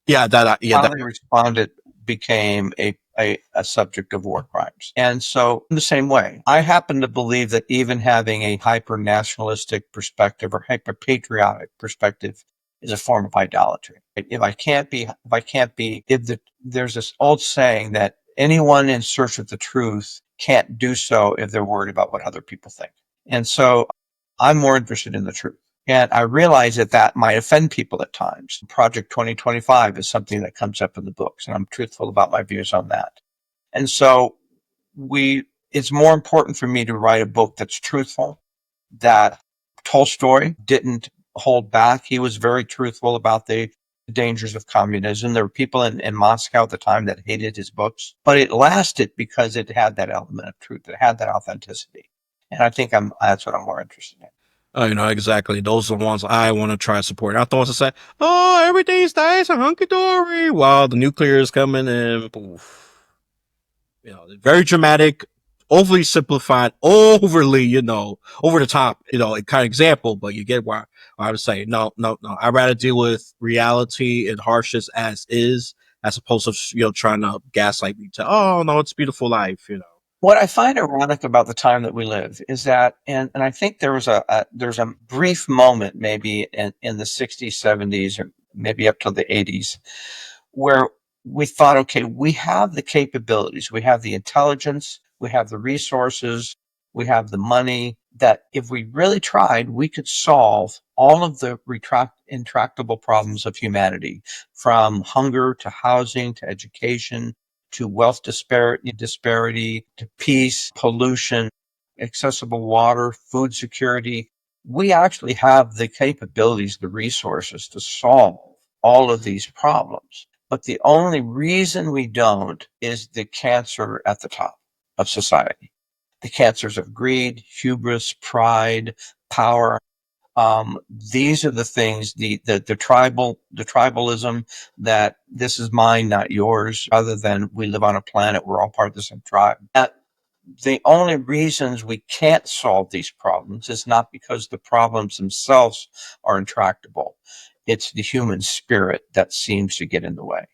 Speaker 1: yeah,
Speaker 2: How they responded became a subject of war crimes. And so, in the same way, I happen to believe that even having a hyper nationalistic perspective or hyper patriotic perspective is a form of idolatry. There's this old saying that anyone in search of the truth can't do so if they're worried about what other people think. And so, I'm more interested in the truth. And I realize that that might offend people at times. Project 2025 is something that comes up in the books, and I'm truthful about my views on that. And so it's more important for me to write a book that's truthful, that Tolstoy didn't hold back. He was very truthful about the dangers of communism. There were people in Moscow at the time that hated his books, but it lasted because it had that element of truth. It had that authenticity. And I think that's what I'm more interested in.
Speaker 1: Exactly. Those are the ones I want to try supporting. Not the ones that say, "Oh, everything's nice and hunky dory," while the nuclear is coming in. Poof. Very dramatic, overly simplified, overly, over the top, a kind of example. But you get why I would say no, no, no. I'd rather deal with reality and harshness as is, as opposed to trying to gaslight me to, oh no, it's a beautiful life.
Speaker 2: What I find ironic about the time that we live is that, and I think there was there's a brief moment maybe in the 60s, 70s, or maybe up to the 80s, where we thought, okay, we have the capabilities, we have the intelligence, we have the resources, we have the money, that if we really tried, we could solve all of the intractable problems of humanity, from hunger to housing to education to wealth disparity to peace, pollution, accessible water, food security. We actually have the capabilities, the resources to solve all of these problems. But the only reason we don't is the cancer at the top of society. The cancers of greed, hubris, pride, power. These are the things, the tribalism, that this is mine, not yours, other than we live on a planet, we're all part of the same tribe. The only reasons we can't solve these problems is not because the problems themselves are intractable. It's the human spirit that seems to get in the way.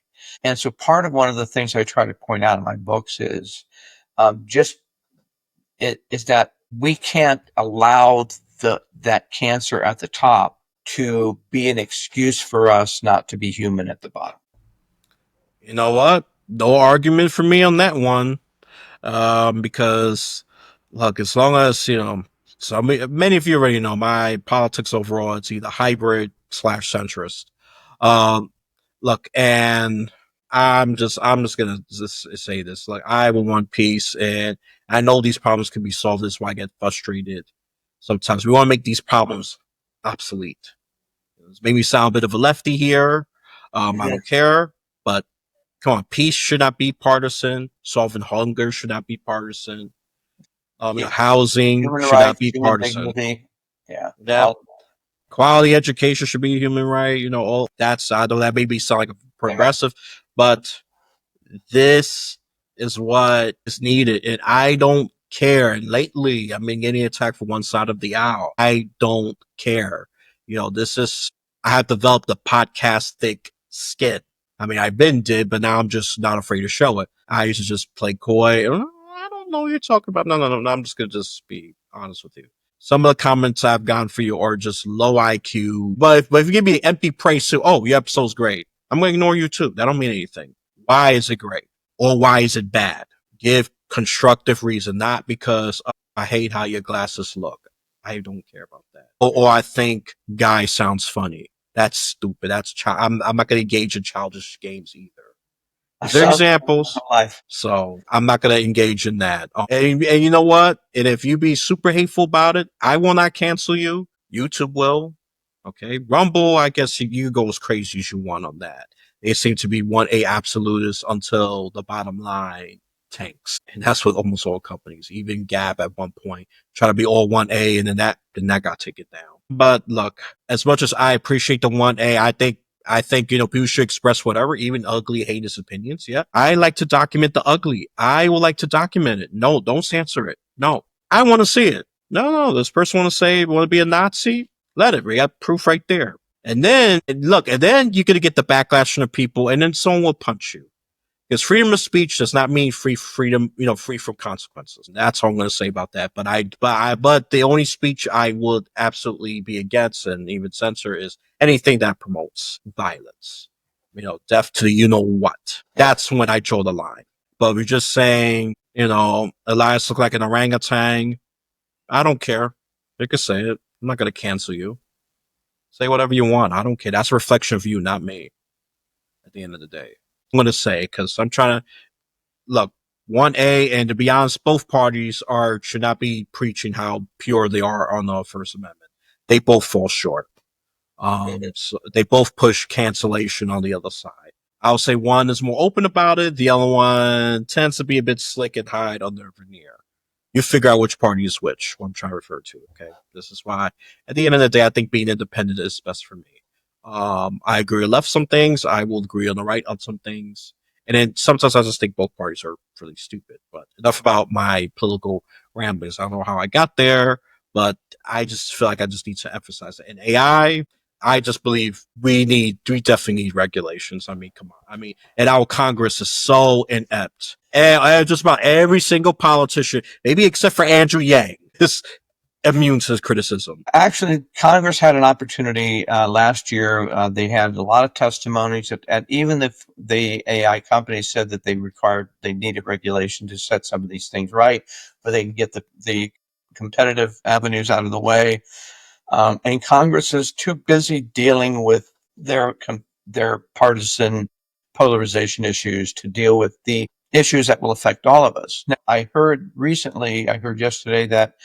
Speaker 2: And so part of one of the things I try to point out in my books is just it is that we can't allow that cancer at the top to be an excuse for us not to be human at the bottom.
Speaker 1: You know what? No argument for me on that one. Because look, as long as so many of you already know my politics overall. It's either hybrid slash centrist. Um, Look, and I'm just gonna just say this. Like, I will want peace, and I know these problems can be solved. That's why I get frustrated. Sometimes we want to make these problems obsolete. Maybe sound a bit of a lefty here. I
Speaker 2: Mm-hmm.
Speaker 1: don't care, but come on, peace should not be partisan. Solving hunger should not be partisan. Housing
Speaker 2: Human
Speaker 1: should not
Speaker 2: rights,
Speaker 1: be
Speaker 2: human
Speaker 1: partisan.
Speaker 2: dignity, yeah,
Speaker 1: Yeah,
Speaker 2: all
Speaker 1: quality education should be a human right. All that's, I know that maybe sound like a progressive, but this is what is needed, and I don't care. And lately, I've been getting attacked for one side of the aisle. I don't care. This is, I have developed a podcast thick skin. I mean, I've been did, but now I'm just not afraid to show it. I used to just play coy. I don't know what you're talking about. No, no, no, no. I'm just gonna just be honest with you. Some of the comments I've gotten for you are just low IQ. But if you give me empty praise to, oh, your episode's great, I'm gonna ignore you too. That don't mean anything. Why is it great? Or why is it bad? Give constructive reason, not because, oh, I hate how your glasses look. I don't care about that. Or I think guy sounds funny. That's stupid. I'm not going to engage in childish games either.
Speaker 2: that
Speaker 1: They're
Speaker 2: sounds
Speaker 1: examples.
Speaker 2: like life.
Speaker 1: So I'm not going to engage in that. And you know what? And if you be super hateful about it, I will not cancel you. YouTube will. Okay. Rumble, I guess you go as crazy as you want on that. They seem to be 1A absolutists until the bottom line tanks. And that's with almost all companies. Even Gab at one point try to be all 1A, and then that got taken down. But look, as much as I appreciate the 1A, I think people should express whatever, even ugly, heinous opinions. Yeah, I like to document the ugly. I would like to document it. No, don't censor it. No, I want to see it. No, no, this person want to say want to be a Nazi. Let it. We got proof right there. And then look, and then you're gonna get the backlash from the people, and then someone will punch you. Because freedom of speech does not mean freedom, free from consequences. That's all I'm going to say about that. But the only speech I would absolutely be against and even censor is anything that promotes violence. Death to the what. That's when I draw the line. But if you're just saying, Elias look like an orangutan, I don't care. You can say it. I'm not going to cancel you. Say whatever you want. I don't care. That's a reflection of you, not me. At the end of the day, I'm going to say, because I'm trying to look, 1A, and to be honest, both parties should not be preaching how pure they are on the First Amendment. They both fall short. So they both push cancellation on the other side. I'll say one is more open about it. The other one tends to be a bit slick and hide under veneer. you figure out which party is which. What I'm trying to refer to. Okay, this is why at the end of the day, I think being independent is best for me. I agree on left some things. I will agree on the right on some things. And then sometimes I just think both parties are really stupid. But enough about my political ramblings. I don't know how I got there, but I just feel like I just need to emphasize it. In I just believe we definitely need regulations. I mean, come on. I mean, and our Congress is so inept. And just about every single politician, maybe except for Andrew Yang, is immune to criticism.
Speaker 2: Actually, Congress had an opportunity last year. They had a lot of testimonies, and even if the AI companies said that they needed regulation to set some of these things right, where they can get the competitive avenues out of the way. And Congress is too busy dealing with their partisan polarization issues to deal with the issues that will affect all of us. Now, I heard yesterday that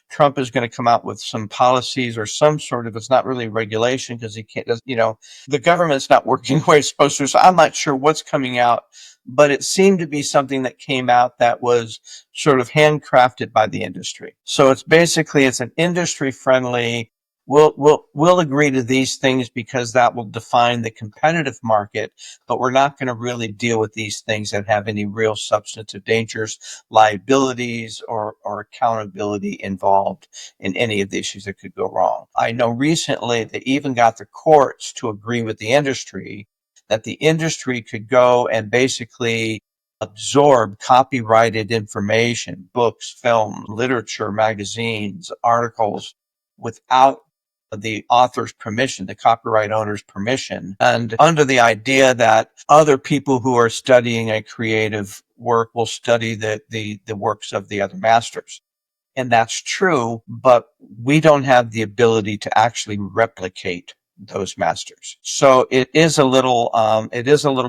Speaker 2: Trump is going to come out with some policies or some sort of, it's not really regulation because he can't, the government's not working the way it's supposed to. So I'm not sure what's coming out, but it seemed to be something that came out that was sort of handcrafted by the industry. So it's an industry friendly. We'll agree to these things because that will define the competitive market, but we're not going to really deal with these things that have any real substantive dangers, liabilities, or accountability involved in any of the issues that could go wrong. I know recently they even got the courts to agree with the industry that the industry could go and basically absorb copyrighted information, books, film, literature, magazines, articles, without the author's permission, the copyright owner's permission, and under the idea that other people who are studying a creative work will study the works of the other masters. And that's true, but we don't have the ability to actually replicate those masters. So it is a little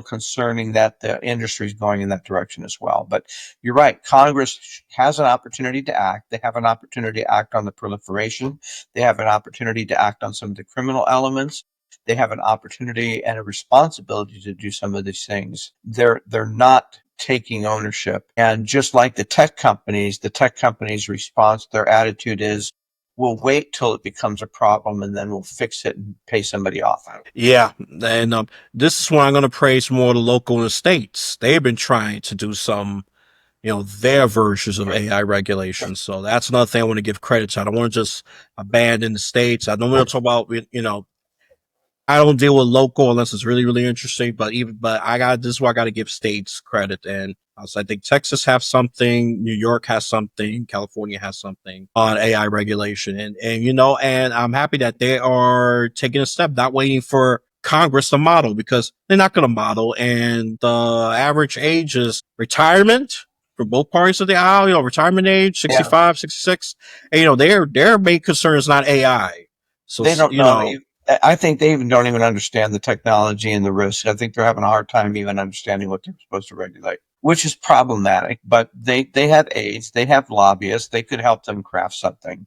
Speaker 2: concerning that the industry is going in that direction as well. But you're right. Congress has an opportunity to act. They have an opportunity to act on the proliferation. They have an opportunity to act on some of the criminal elements. They have an opportunity and a responsibility to do some of these things. They're not taking ownership. And just like the tech companies' response, their attitude is, we'll wait till it becomes a problem and then we'll fix it and pay somebody off.
Speaker 1: Yeah, and this is why I'm going to praise more the local and the states. They've been trying to do some, their versions of AI regulations. So that's another thing I want to give credit to. I don't want to just abandon the states. I don't want to talk about, I don't deal with local unless it's really, really interesting. But this is why I got to give states credit. And also, I think Texas has something, New York has something, California has something on AI regulation. And I'm happy that they are taking a step, not waiting for Congress to model because they're not going to model. And the average age is retirement for both parties of the aisle, retirement age,
Speaker 2: Yeah.
Speaker 1: 65, 66. And, their main concern is not AI. So,
Speaker 2: They don't know. I think they even don't even understand the technology and the risks. I think they're having a hard time even understanding what they're supposed to regulate, which is problematic. But they have aides, they have lobbyists, they could help them craft something.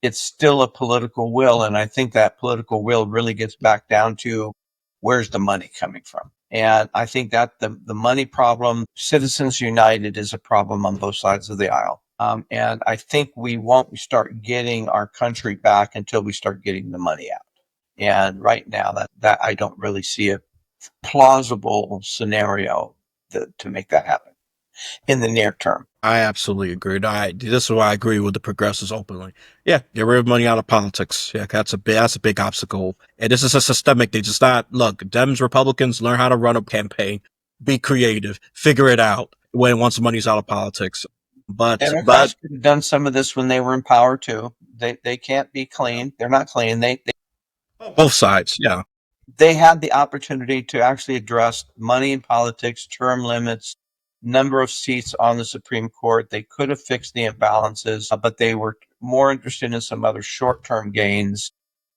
Speaker 2: It's still a political will, and I think that political will really gets back down to where's the money coming from. And I think that the money problem, Citizens United, is a problem on both sides of the aisle. And I think we won't start getting our country back until we start getting the money out. And right now, that I don't really see a plausible scenario to make that happen in the near term.
Speaker 1: I absolutely agree. This is why I agree with the progressives openly. Yeah, get rid of money out of politics. Yeah, that's a big obstacle. And this is a systemic. They just not look. Dems, Republicans, learn how to run a campaign, be creative, figure it out when once money's out of politics. But
Speaker 2: Democrats could have done some of this when they were in power too. They can't be clean. They're not clean.
Speaker 1: both sides, yeah.
Speaker 2: They had the opportunity to actually address money in politics, term limits, number of seats on the Supreme Court. They could have fixed the imbalances, but they were more interested in some other short-term gains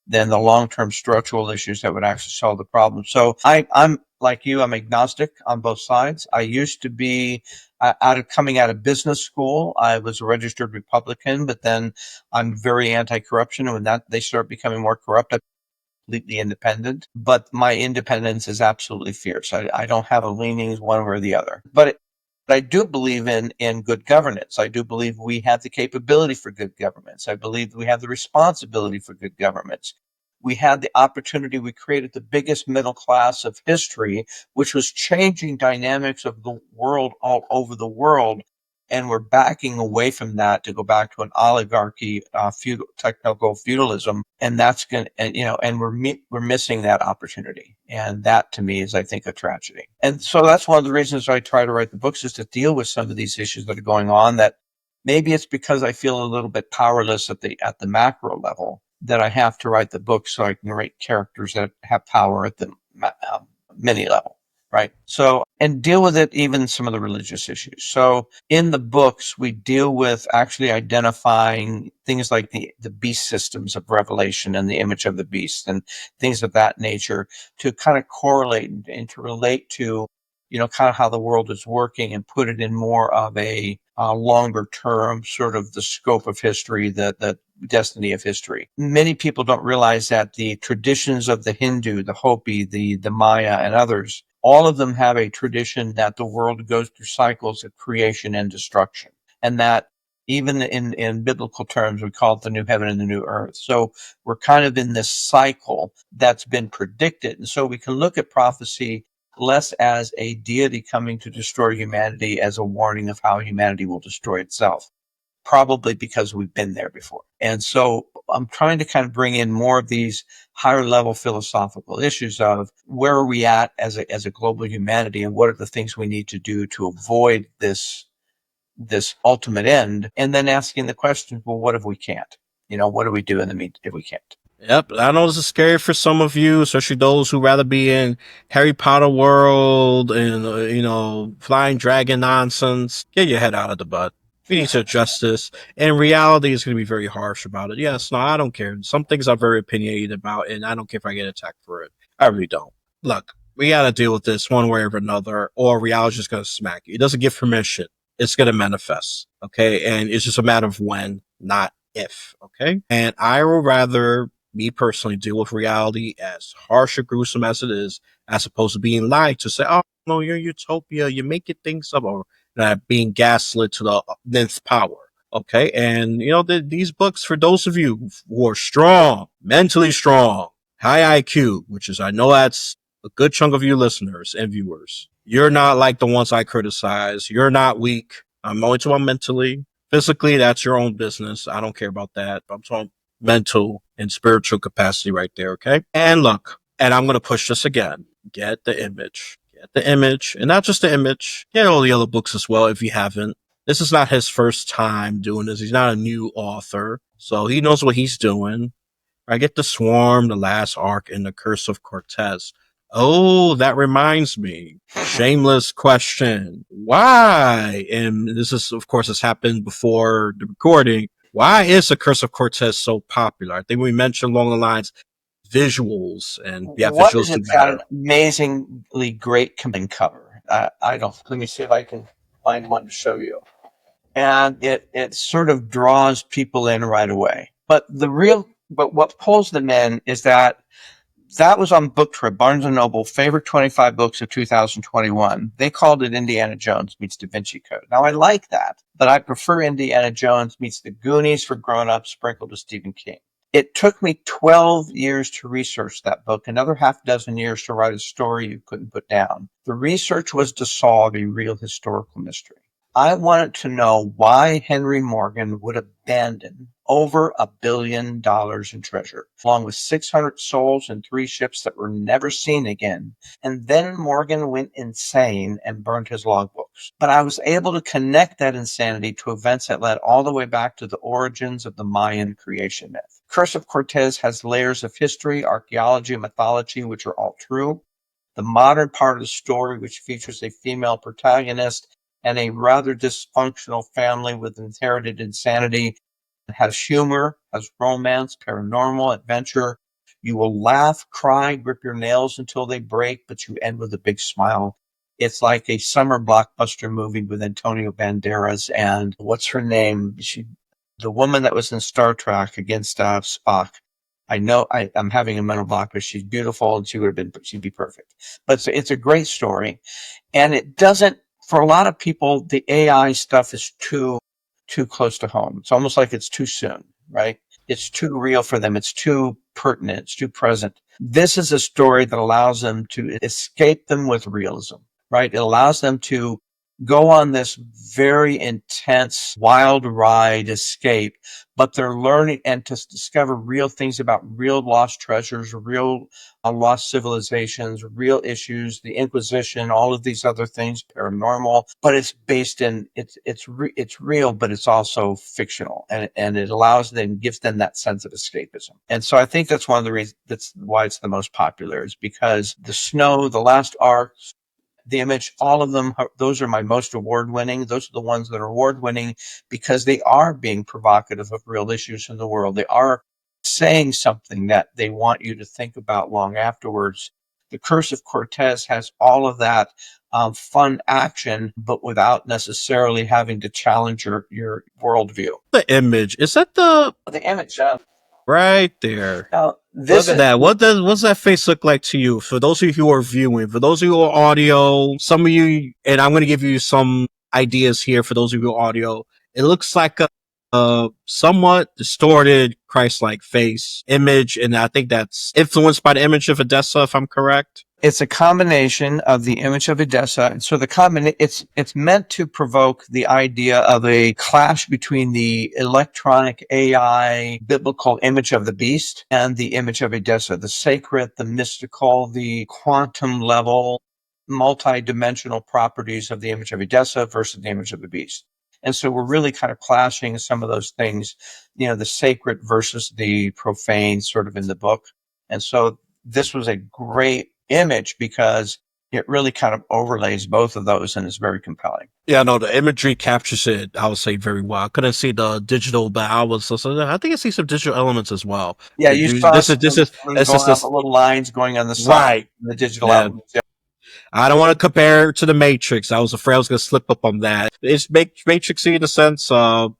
Speaker 2: than the long-term structural issues that would actually solve the problem. So I'm like you, I'm agnostic on both sides. I used to be coming out of business school. I was a registered Republican, but then I'm very anti-corruption. And when they start becoming more corrupt, I'm completely independent. But my independence is absolutely fierce. I don't have a leanings one way or the other. But But I do believe in good governance. I do believe we have the capability for good governments. I believe we have the responsibility for good governments. We had the opportunity. We created the biggest middle class of history, which was changing dynamics of the world all over the world. And we're backing away from that to go back to an oligarchy, feudal, technical feudalism, and that's going to, and and we're missing that opportunity, and that to me is, I think, a tragedy. And so that's one of the reasons I try to write the books, is to deal with some of these issues that are going on. That maybe it's because I feel a little bit powerless at the macro level, that I have to write the book so I can write characters that have power at the mini level, right? So, and deal with it, even some of the religious issues. So in the books, we deal with actually identifying things like the beast systems of Revelation and the image of the beast and things of that nature, to kind of correlate and to relate to, kind of how the world is working, and put it in more of a longer term, sort of the scope of history, the destiny of history. Many people don't realize that the traditions of the Hindu, the Hopi, the Maya, and others, all of them have a tradition that the world goes through cycles of creation and destruction. And that even in biblical terms, we call it the new heaven and the new earth. So we're kind of in this cycle that's been predicted. And so we can look at prophecy less as a deity coming to destroy humanity, as a warning of how humanity will destroy itself, probably because we've been there before. And so I'm trying to kind of bring in more of these higher level philosophical issues of where are we at as a global humanity, and what are the things we need to do to avoid this ultimate end, and then asking the question, well, what if we can't? What do we do in the meantime if we can't?
Speaker 1: Yep, I know this is scary for some of you, especially those who rather be in Harry Potter world and flying dragon nonsense. Get your head out of the butt. We need to address this. And reality is going to be very harsh about it. Yes, no, I don't care. Some things I'm very opinionated about, and I don't care if I get attacked for it. I really don't. Look, we got to deal with this one way or another, or reality's just going to smack you. It doesn't give permission. It's going to manifest. Okay, and it's just a matter of when, not if. Okay, and I would rather, me personally, deal with reality, as harsh or gruesome as it is, as opposed to being lied to, say, oh, no, you're utopia, you're making things up, or being gaslit to the nth power. Okay. And, these books, for those of you who are strong, mentally strong, high IQ, which is, I know that's a good chunk of you listeners and viewers. You're not like the ones I criticize. You're not weak. I'm only talking mentally. Physically, that's your own business. I don't care about that. I'm talking mental and spiritual capacity right there. Okay. And look, and I'm going to push this again. Get the image. Get the image. And not just the image. Get all the other books as well if you haven't. This is not his first time doing this. He's not a new author. So he knows what he's doing. I get the Swarm, the Last Ark, and the Curse of Cortez. Oh, that reminds me. Shameless question. Why? And this is, of course, has happened before the recording. Why is the Curse of Cortez so popular? I think we mentioned along the lines visuals, and yeah,
Speaker 2: What is
Speaker 1: visuals do
Speaker 2: it? Got an
Speaker 1: matter.
Speaker 2: amazingly great cover. I don't. Let me see if I can find one to show you. And it sort of draws people in right away. But what pulls them in is that was on Book Trip, Barnes and Noble, favorite 25 books of 2021. They called it Indiana Jones meets Da Vinci Code. Now I like that, but I prefer Indiana Jones meets The Goonies for grown-ups, sprinkled with Stephen King. It took me 12 years to research that book, another half dozen years to write a story you couldn't put down. The research was to solve a real historical mystery. I wanted to know why Henry Morgan would abandon over $1 billion in treasure, along with 600 souls and 3 ships that were never seen again. And then Morgan went insane and burned his logbooks. But I was able to connect that insanity to events that led all the way back to the origins of the Mayan creation myth. Curse of Cortez has layers of history, archaeology, and mythology, which are all true. The modern part of the story, which features a female protagonist and a rather dysfunctional family with inherited insanity, has humor, has romance, paranormal, adventure. You will laugh, cry, grip your nails until they break, but you end with a big smile. It's like a summer blockbuster movie with Antonio Banderas and what's her name? The woman that was in Star Trek against Spock. I know I'm having a mental block, but she's beautiful and she'd be perfect. But it's a great story, and it doesn't for a lot of people, the AI stuff is too close to home. It's almost like it's too soon, right? It's too real for them. It's too pertinent. It's too present. This is a story that allows them to escape them with realism, right? It allows them to go on this very intense, wild ride escape, but they're learning and to discover real things about real lost treasures, real lost civilizations, real issues, the Inquisition, all of these other things, paranormal. But it's based in it's real, but it's also fictional, and it allows them, gives them that sense of escapism. And so I think that's one of the reasons that's why it's the most popular, is because the Snow, the Last Ark, the Image, all of them, those are my most award winning. Those are the ones that are award winning because they are being provocative of real issues in the world. They are saying something that they want you to think about long afterwards. The Curse of Cortez has all of that fun action, but without necessarily having to challenge your worldview.
Speaker 1: The Image, is that the
Speaker 2: The Image,
Speaker 1: right there?
Speaker 2: now
Speaker 1: Look
Speaker 2: this
Speaker 1: at
Speaker 2: is
Speaker 1: that. What's that face look like to you? For those of you who are viewing, for those of you who are audio, some of you, and I'm going to give you some ideas here for those of you who are audio. It looks like a somewhat distorted Christ-like face image, and I think that's influenced by the image of Odessa, if I'm correct.
Speaker 2: It's a combination of the Image of Odessa, and so it's meant to provoke the idea of a clash between the electronic AI biblical image of the beast and the Image of Odessa, the sacred, the mystical, the quantum level, multi-dimensional properties of the Image of Odessa versus the Image of the beast. And so we're really kind of clashing some of those things, the sacred versus the profane, sort of in the book. And so this was a great image because it really kind of overlays both of those and is very compelling.
Speaker 1: Yeah, no, the imagery captures it, I would say, very well. I couldn't see the digital, but I think I see some digital elements as well.
Speaker 2: Yeah, you saw some
Speaker 1: This is
Speaker 2: going up,
Speaker 1: this,
Speaker 2: little lines going on the side,
Speaker 1: right.
Speaker 2: the digital
Speaker 1: Yeah,
Speaker 2: elements. Yeah.
Speaker 1: I don't want to compare it to the Matrix. I was afraid I was going to slip up on that. It's Matrixy in a sense. No,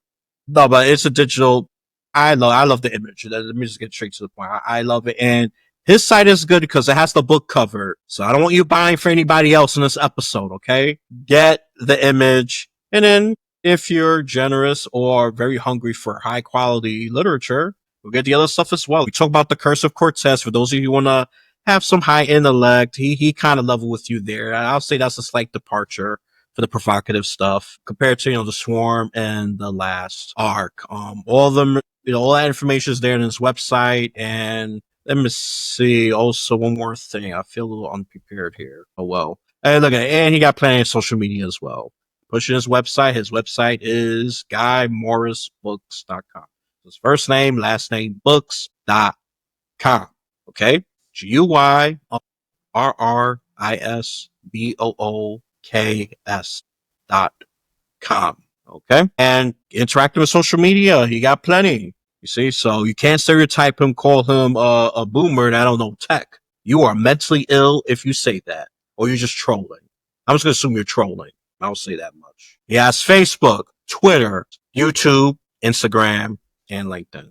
Speaker 1: but it's a digital. I love the image. Let me just get straight to the point. I love it. And his site is good because it has the book cover. So I don't want you buying for anybody else in this episode. Okay. Get the image. And then if you're generous or very hungry for high quality literature, we'll get the other stuff as well. We talk about the Curse of Cortez for those of you who want to have some high intellect. He kind of level with you there. I'll say that's a slight departure for the provocative stuff compared to, the Swarm and the Last Ark. All of them, all that information is there on his website. And let me see. Also, one more thing. I feel a little unprepared here. Oh, well. And look at it. And he got plenty of social media as well. Pushing his website. His website is GuyMorrisBooks.com. His first name, last name, books.com. Okay? GuyRisBooks.com. Okay. And interacting with social media, he got plenty. You see, so you can't stereotype him, call him a boomer that don't know tech. You are mentally ill if you say that, or you're just trolling. I'm just gonna assume you're trolling. I'll say that much. He has Facebook, Twitter, YouTube, Instagram, and LinkedIn.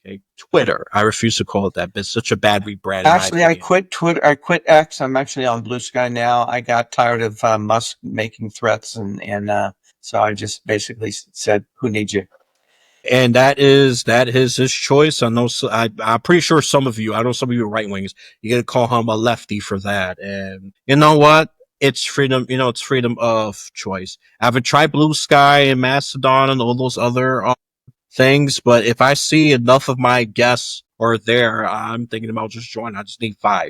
Speaker 1: Okay, Twitter. I refuse to call it that. It's such a bad rebrand.
Speaker 2: Actually, I quit Twitter. I quit X. I'm actually on Blue Sky now. I got tired of Musk making threats, and so I just basically said, "Who needs you?"
Speaker 1: And that is his choice. I know. I'm pretty sure some of you. I know some of you are right wings. You're gonna call him a lefty for that, and you know what? It's freedom. It's freedom of choice. I haven't tried Blue Sky and Mastodon and all those other things, but if I see enough of my guests are there, I'm thinking about just joining. I just need 5.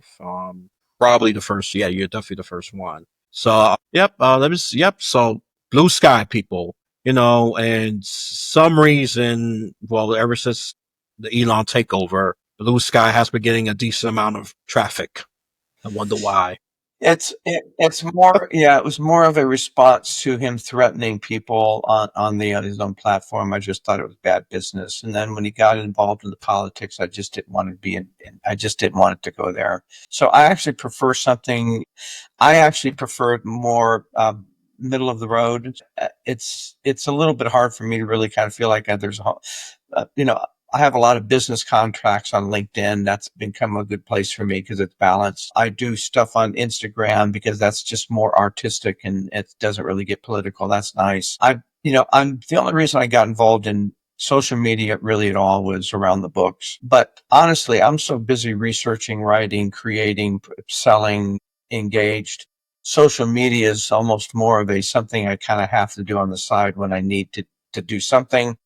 Speaker 1: Probably the first. Yeah, you're definitely the first one. So, yep. Yep. So, Blue Sky people, and some reason, well, ever since the Elon takeover, Blue Sky has been getting a decent amount of traffic. I wonder why.
Speaker 2: It's more, yeah, it was more of a response to him threatening people on his own platform. I just thought it was bad business. And then when he got involved in the politics, I just didn't want to I just didn't want it to go there. So I actually prefer more middle of the road. It's a little bit hard for me to really kind of feel like there's a, you know, I have a lot of business contracts on LinkedIn. That's become a good place for me because it's balanced. I do stuff on Instagram because that's just more artistic and it doesn't really get political. That's nice. I'm the only reason I got involved in social media really at all was around the books. But honestly, I'm so busy researching, writing, creating, selling, engaged. Social media is almost more of a something I kind of have to do on the side when I need to do something,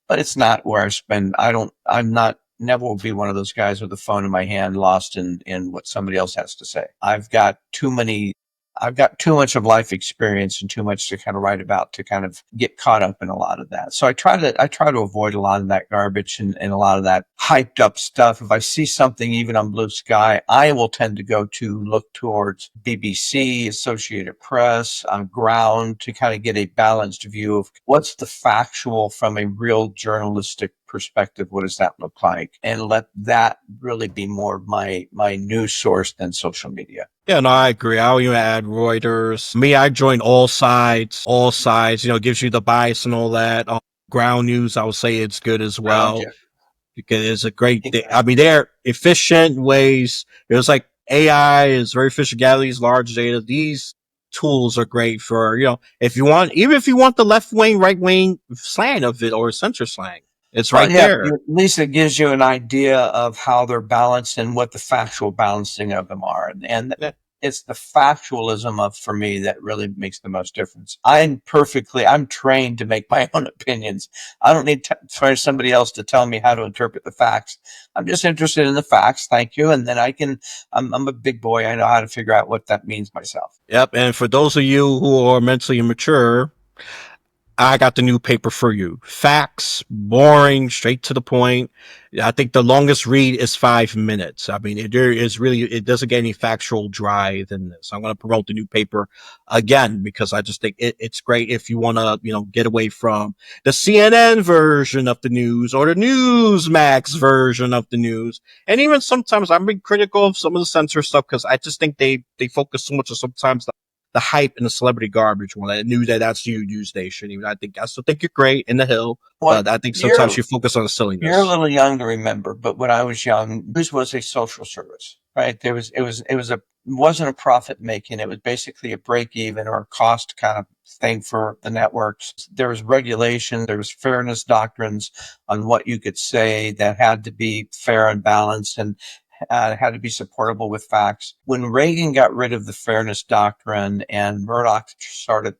Speaker 2: but it's not where I spend. I'm not, never will be one of those guys with the phone in my hand, lost in what somebody else has to say. I've got too much of life experience and too much to kind of write about to kind of get caught up in a lot of that. So I try to avoid a lot of that garbage and a lot of that hyped up stuff. If I see something even on Blue Sky, I will tend to go to look towards BBC, Associated Press, on ground to kind of get a balanced view of what's the factual from a real journalistic perspective. What does that look like? And let that really be more of my news source than social media.
Speaker 1: Yeah, no, I agree. I'll even add Reuters. Me, I join all sides. All sides, gives you the bias and all that. Ground news, I would say it's good as
Speaker 2: Ground,
Speaker 1: well
Speaker 2: yeah,
Speaker 1: because it's a great thing. I
Speaker 2: exactly.
Speaker 1: mean, they're efficient ways. It's like AI is very efficient, gather these large data. These tools are great for, if you want, even if you want the left wing, right wing slang of it or center slang, it's
Speaker 2: Well,
Speaker 1: right
Speaker 2: yeah,
Speaker 1: there.
Speaker 2: at least it gives you an idea of how they're balanced and what the factual balancing of them are. And
Speaker 1: Yeah.
Speaker 2: it's the factualism of, for me, that really makes the most difference. I'm trained to make my own opinions. I don't need for somebody else to tell me how to interpret the facts. I'm just interested in the facts. Thank you. And then I'm a big boy. I know how to figure out what that means myself.
Speaker 1: Yep. And for those of you who are mentally immature, I got the new paper for you. Facts, boring, straight to the point. I think the longest read is 5 minutes. I mean, it doesn't get any factual drive in this. I'm going to promote the new paper again because I just think it's great if you want to, get away from the CNN version of the news or the Newsmax version of the news. And even sometimes I'm being critical of some of the censor stuff because I just think they focus so much on sometimes the hype and the celebrity garbage when I knew that that's you news station. Even I still think you're great in the Hill,
Speaker 2: What
Speaker 1: but I think sometimes
Speaker 2: you're
Speaker 1: you focus on the
Speaker 2: You're a
Speaker 1: silliness.
Speaker 2: little young to remember, but when I was young, news was a social service, right? It wasn't a profit making. It was basically a break even or a cost kind of thing for the networks. There was regulation, there was fairness doctrines on what you could say that had to be fair and balanced and had to be supportable with facts. When Reagan got rid of the fairness doctrine and Murdoch started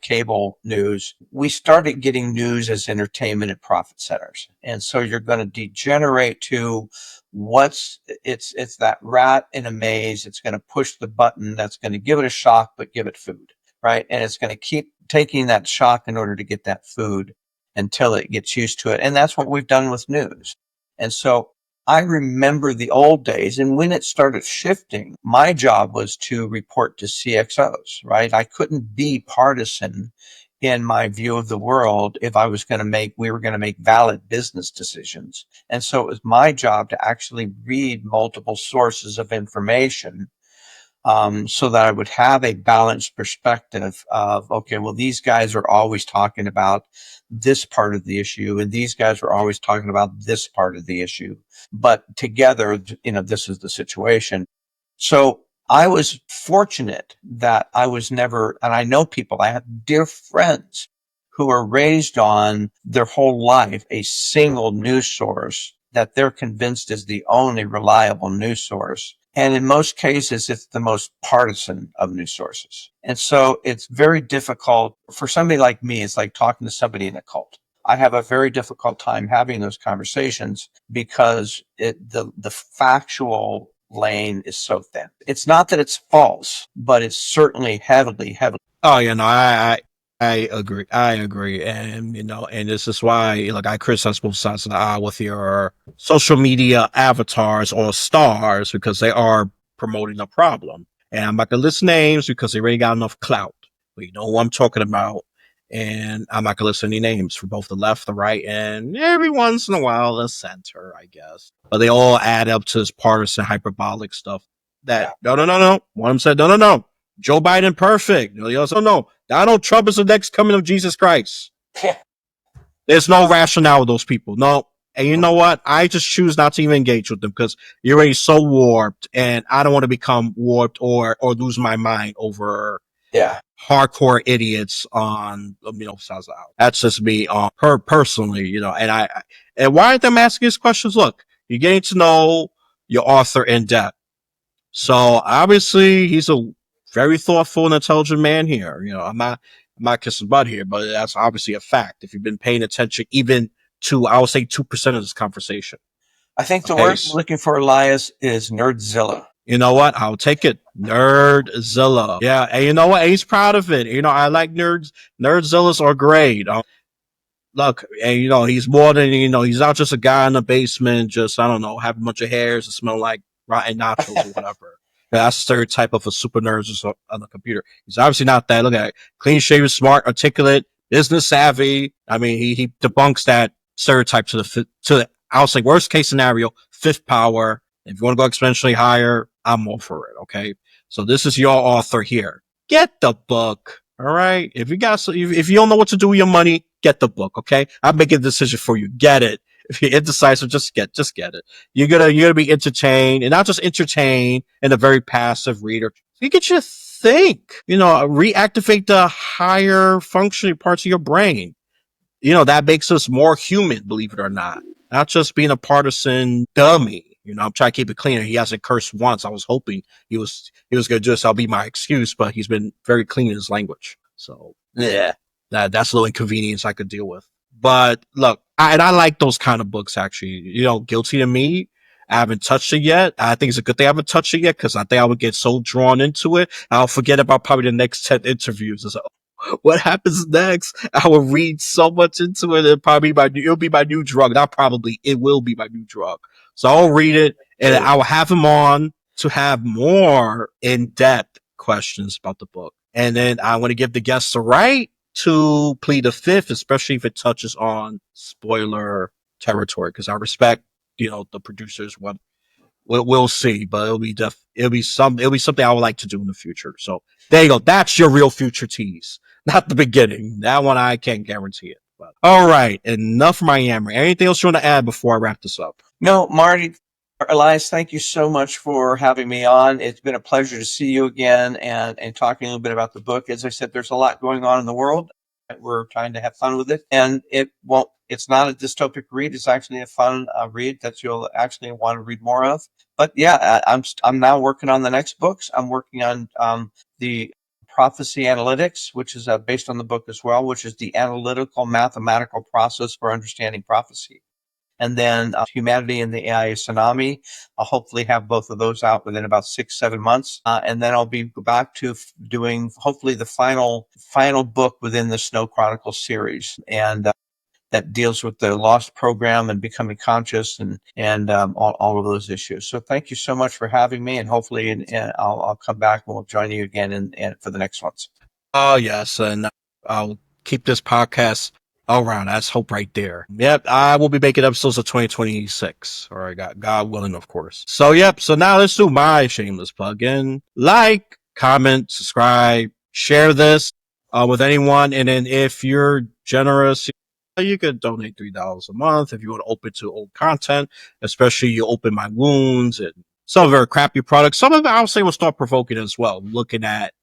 Speaker 2: cable news, we started getting news as entertainment and profit centers. And so you're going to degenerate to it's that rat in a maze. It's going to push the button that's going to give it a shock, but give it food, right? And it's going to keep taking that shock in order to get that food until it gets used to it. And that's what we've done with news. And so I remember the old days, and when it started shifting, my job was to report to CXOs, right? I couldn't be partisan in my view of the world if we were going to make valid business decisions. And so it was my job to actually read multiple sources of information, so that I would have a balanced perspective of, okay, well, these guys are always talking about this part of the issue, and these guys are always talking about this part of the issue. But together, this is the situation. So I was fortunate that I was never, and I know people, I have dear friends who are raised on their whole life a single news source that they're convinced is the only reliable news source. And in most cases, it's the most partisan of news sources. And so it's very difficult for somebody like me. It's like talking to somebody in a cult. I have a very difficult time having those conversations because the factual lane is so thin. It's not that it's false, but it's certainly heavily, heavily.
Speaker 1: Oh, I agree. I agree, and and this is why like I criticize both sides of the aisle with your social media avatars or stars because they are promoting a problem. And I'm not gonna list names because they already got enough clout. But you know what I'm talking about. And I'm not gonna list any names for both the left, the right, and every once in a while the center, I guess. But they all add up to this partisan hyperbolic stuff. That
Speaker 2: Yeah.
Speaker 1: no. One of them said no. Joe Biden perfect. The other said no. Donald Trump is the next coming of Jesus Christ. There's no rationale with those people. No. And you know what? I just choose not to even engage with them because you're already so warped, and I don't want to become warped or lose my mind over
Speaker 2: Yeah.
Speaker 1: hardcore idiots on South Out. That's just me personally, and why aren't them asking these questions? Look, you're getting to know your author in depth. So obviously he's a very thoughtful and intelligent man here. I'm not kissing butt here, but that's obviously a fact. If you've been paying attention even to, I would say, 2% of this conversation.
Speaker 2: I think the
Speaker 1: Okay.
Speaker 2: word I'm looking for, Elias, is nerdzilla.
Speaker 1: You know what? I'll take it. Nerdzilla. Yeah. And you know what? He's proud of it. I like nerds. Nerdzillas are great. Look, and he's more than, he's not just a guy in the basement, just, I don't know, have a bunch of hairs and smell like rotten nachos or whatever. That's a stereotype of a super nerd just on the computer. He's obviously not that. Look at it. Clean shaven, smart, articulate, business savvy. I mean, he debunks that stereotype I would say, worst case scenario, fifth power. If you want to go exponentially higher, I'm all for it. Okay. So this is your author here. Get the book. All right. If you don't know what to do with your money, get the book. Okay. I'm making a decision for you. Get it. If you're indecisive, just get it. You're gonna be entertained, and not just entertained in a very passive reader. You get you to think. Reactivate the higher functioning parts of your brain. That makes us more human, believe it or not. Not just being a partisan dummy. I'm trying to keep it clean. He hasn't cursed once. I was hoping he was going to do this. I'll be my excuse, but he's been very clean in his language. So yeah, that's a little inconvenience I could deal with. But look, I like those kind of books actually. Guilty to Me. I haven't touched it yet. I think it's a good thing I haven't touched it yet because I think I would get so drawn into it. I'll forget about probably the next 10 interviews. It's like, what happens next? I will read so much into it. It'll be my new drug. Not probably, it will be my new drug. So I'll read it and I will have him on to have more in-depth questions about the book. And then I want to give the guests the right to plead the fifth, especially if it touches on spoiler territory, because I respect, the producers. We'll see, but it'll be something I would like to do in the future. So there you go. That's your real future tease, not the beginning. That one I can't guarantee it. But all right, enough of my yammering. Anything else you want to add before I wrap this up?
Speaker 2: No, Marty, Elias, thank you so much for having me on. It's been a pleasure to see you again and talking a little bit about the book. As I said, there's a lot going on in the world. We're trying to have fun with it, and it's not a dystopic read. It's actually a fun read that you'll actually want to read more of. But yeah, I'm now working on the next books. I'm working on the prophecy analytics, which is based on the book as well, which is the analytical mathematical process for understanding prophecy. And then Humanity and the AI Tsunami. I'll hopefully have both of those out within about 6-7 months. And then I'll be back to doing hopefully the final book within the Snow Chronicles series. And that deals with the lost program and becoming conscious and all of those issues. So thank you so much for having me, and hopefully I'll come back and we'll join you again and for the next ones.
Speaker 1: Oh yes, and I'll keep this podcast around. That's hope right there. Yep, I will be making episodes of 2026. All right, God willing, of course. So yep. So now let's do my shameless plug in. Like, comment, subscribe, share this with anyone, and then if you're generous, you could donate $3 a month if you want to open to old content. Especially you open my wounds and some of our crappy products. Some of it I'll say was thought provoking as well. Looking at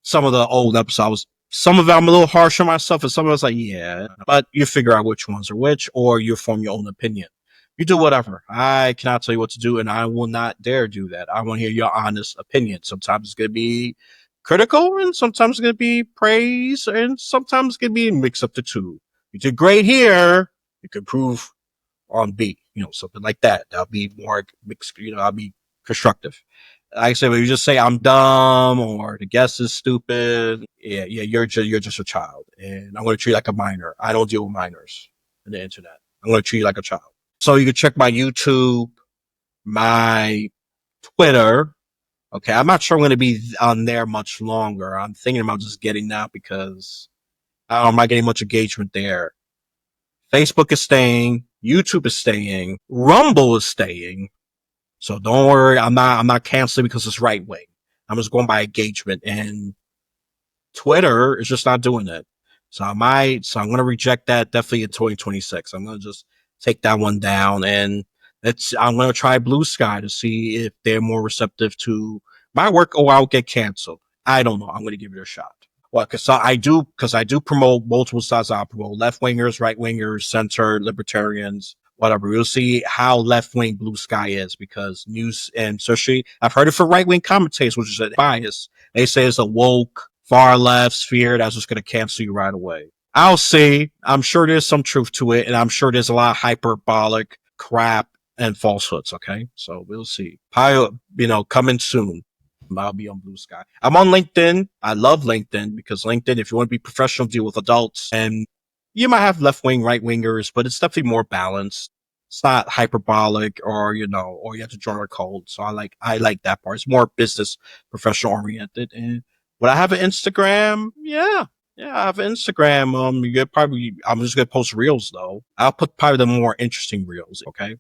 Speaker 1: some of the old episodes. Some of it I'm a little harsh on myself, and some of it's like, yeah, but you figure out which ones are which, or you form your own opinion. You do whatever. I cannot tell you what to do, and I will not dare do that. I want to hear your honest opinion. Sometimes it's going to be critical, and sometimes it's going to be praise, and sometimes it's going to be mix up the two. You did great here. You could improve on B, something like that. That'll be more mixed, I'll be constructive. Like I said, when you just say I'm dumb or the guest is stupid, yeah, you're just a child, and I'm going to treat you like a minor. I don't deal with minors on the internet. I'm going to treat you like a child. So you can check my YouTube, my Twitter. Okay, I'm not sure I'm going to be on there much longer. I'm thinking about just getting out because I'm not getting much engagement there. Facebook is staying, YouTube is staying, Rumble is staying. So don't worry, I'm not canceling because it's right wing. I'm just going by engagement, and Twitter is just not doing it. So I'm gonna reject that definitely in 2026. I'm gonna just take that one down, and I'm gonna try Blue Sky to see if they're more receptive to my work, or I'll get canceled. I don't know. I'm gonna give it a shot. Well, because I do promote multiple sides. I promote left wingers, right wingers, center, libertarians, whatever. We'll see how left wing Blue Sky is, because news and especially I've heard it for right wing commentators, which is a bias. They say it's a woke, far left sphere that's just going to cancel you right away. I'll see. I'm sure there's some truth to it, and I'm sure there's a lot of hyperbolic crap and falsehoods. Okay, so we'll see. Probably, coming soon. I'll be on Blue Sky. I'm on LinkedIn. I love LinkedIn because LinkedIn, if you want to be professional, deal with adults, and you might have left wing, right wingers, but it's definitely more balanced. It's not hyperbolic, or or you have to draw a code. So I like that part. It's more business professional oriented. And would I have an Instagram? Yeah. Yeah, I have an Instagram. I'm just gonna post reels though. I'll put probably the more interesting reels. Okay.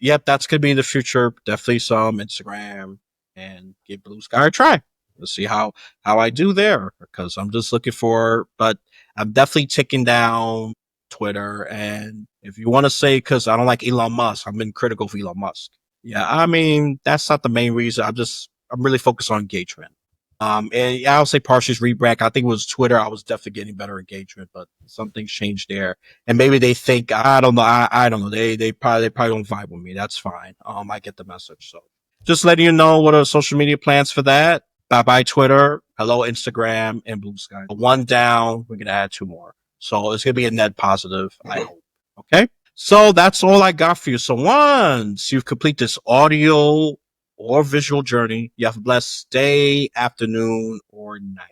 Speaker 1: Yep, that's gonna be in the future. Definitely some Instagram, and give Blue Sky a try. Let's see how I do there, because I'm just looking for. But I'm definitely taking down Twitter. And if you want to say, because I don't like Elon Musk, I've been critical of Elon Musk. Yeah, I mean that's not the main reason. I'm really focused on engagement. And yeah, I'll say partially rebrand. I think it was Twitter. I was definitely getting better engagement, but something's changed there. And maybe they think, I don't know. I don't know. They probably don't vibe with me. That's fine. I get the message. So just letting you know what are social media plans for that. Bye bye Twitter. Hello Instagram and Blue Sky. One down. We're gonna add two more. So it's gonna be a net positive, I hope. Okay. So that's all I got for you. So once you've completed this audio or visual journey, you have a blessed day, afternoon, or night.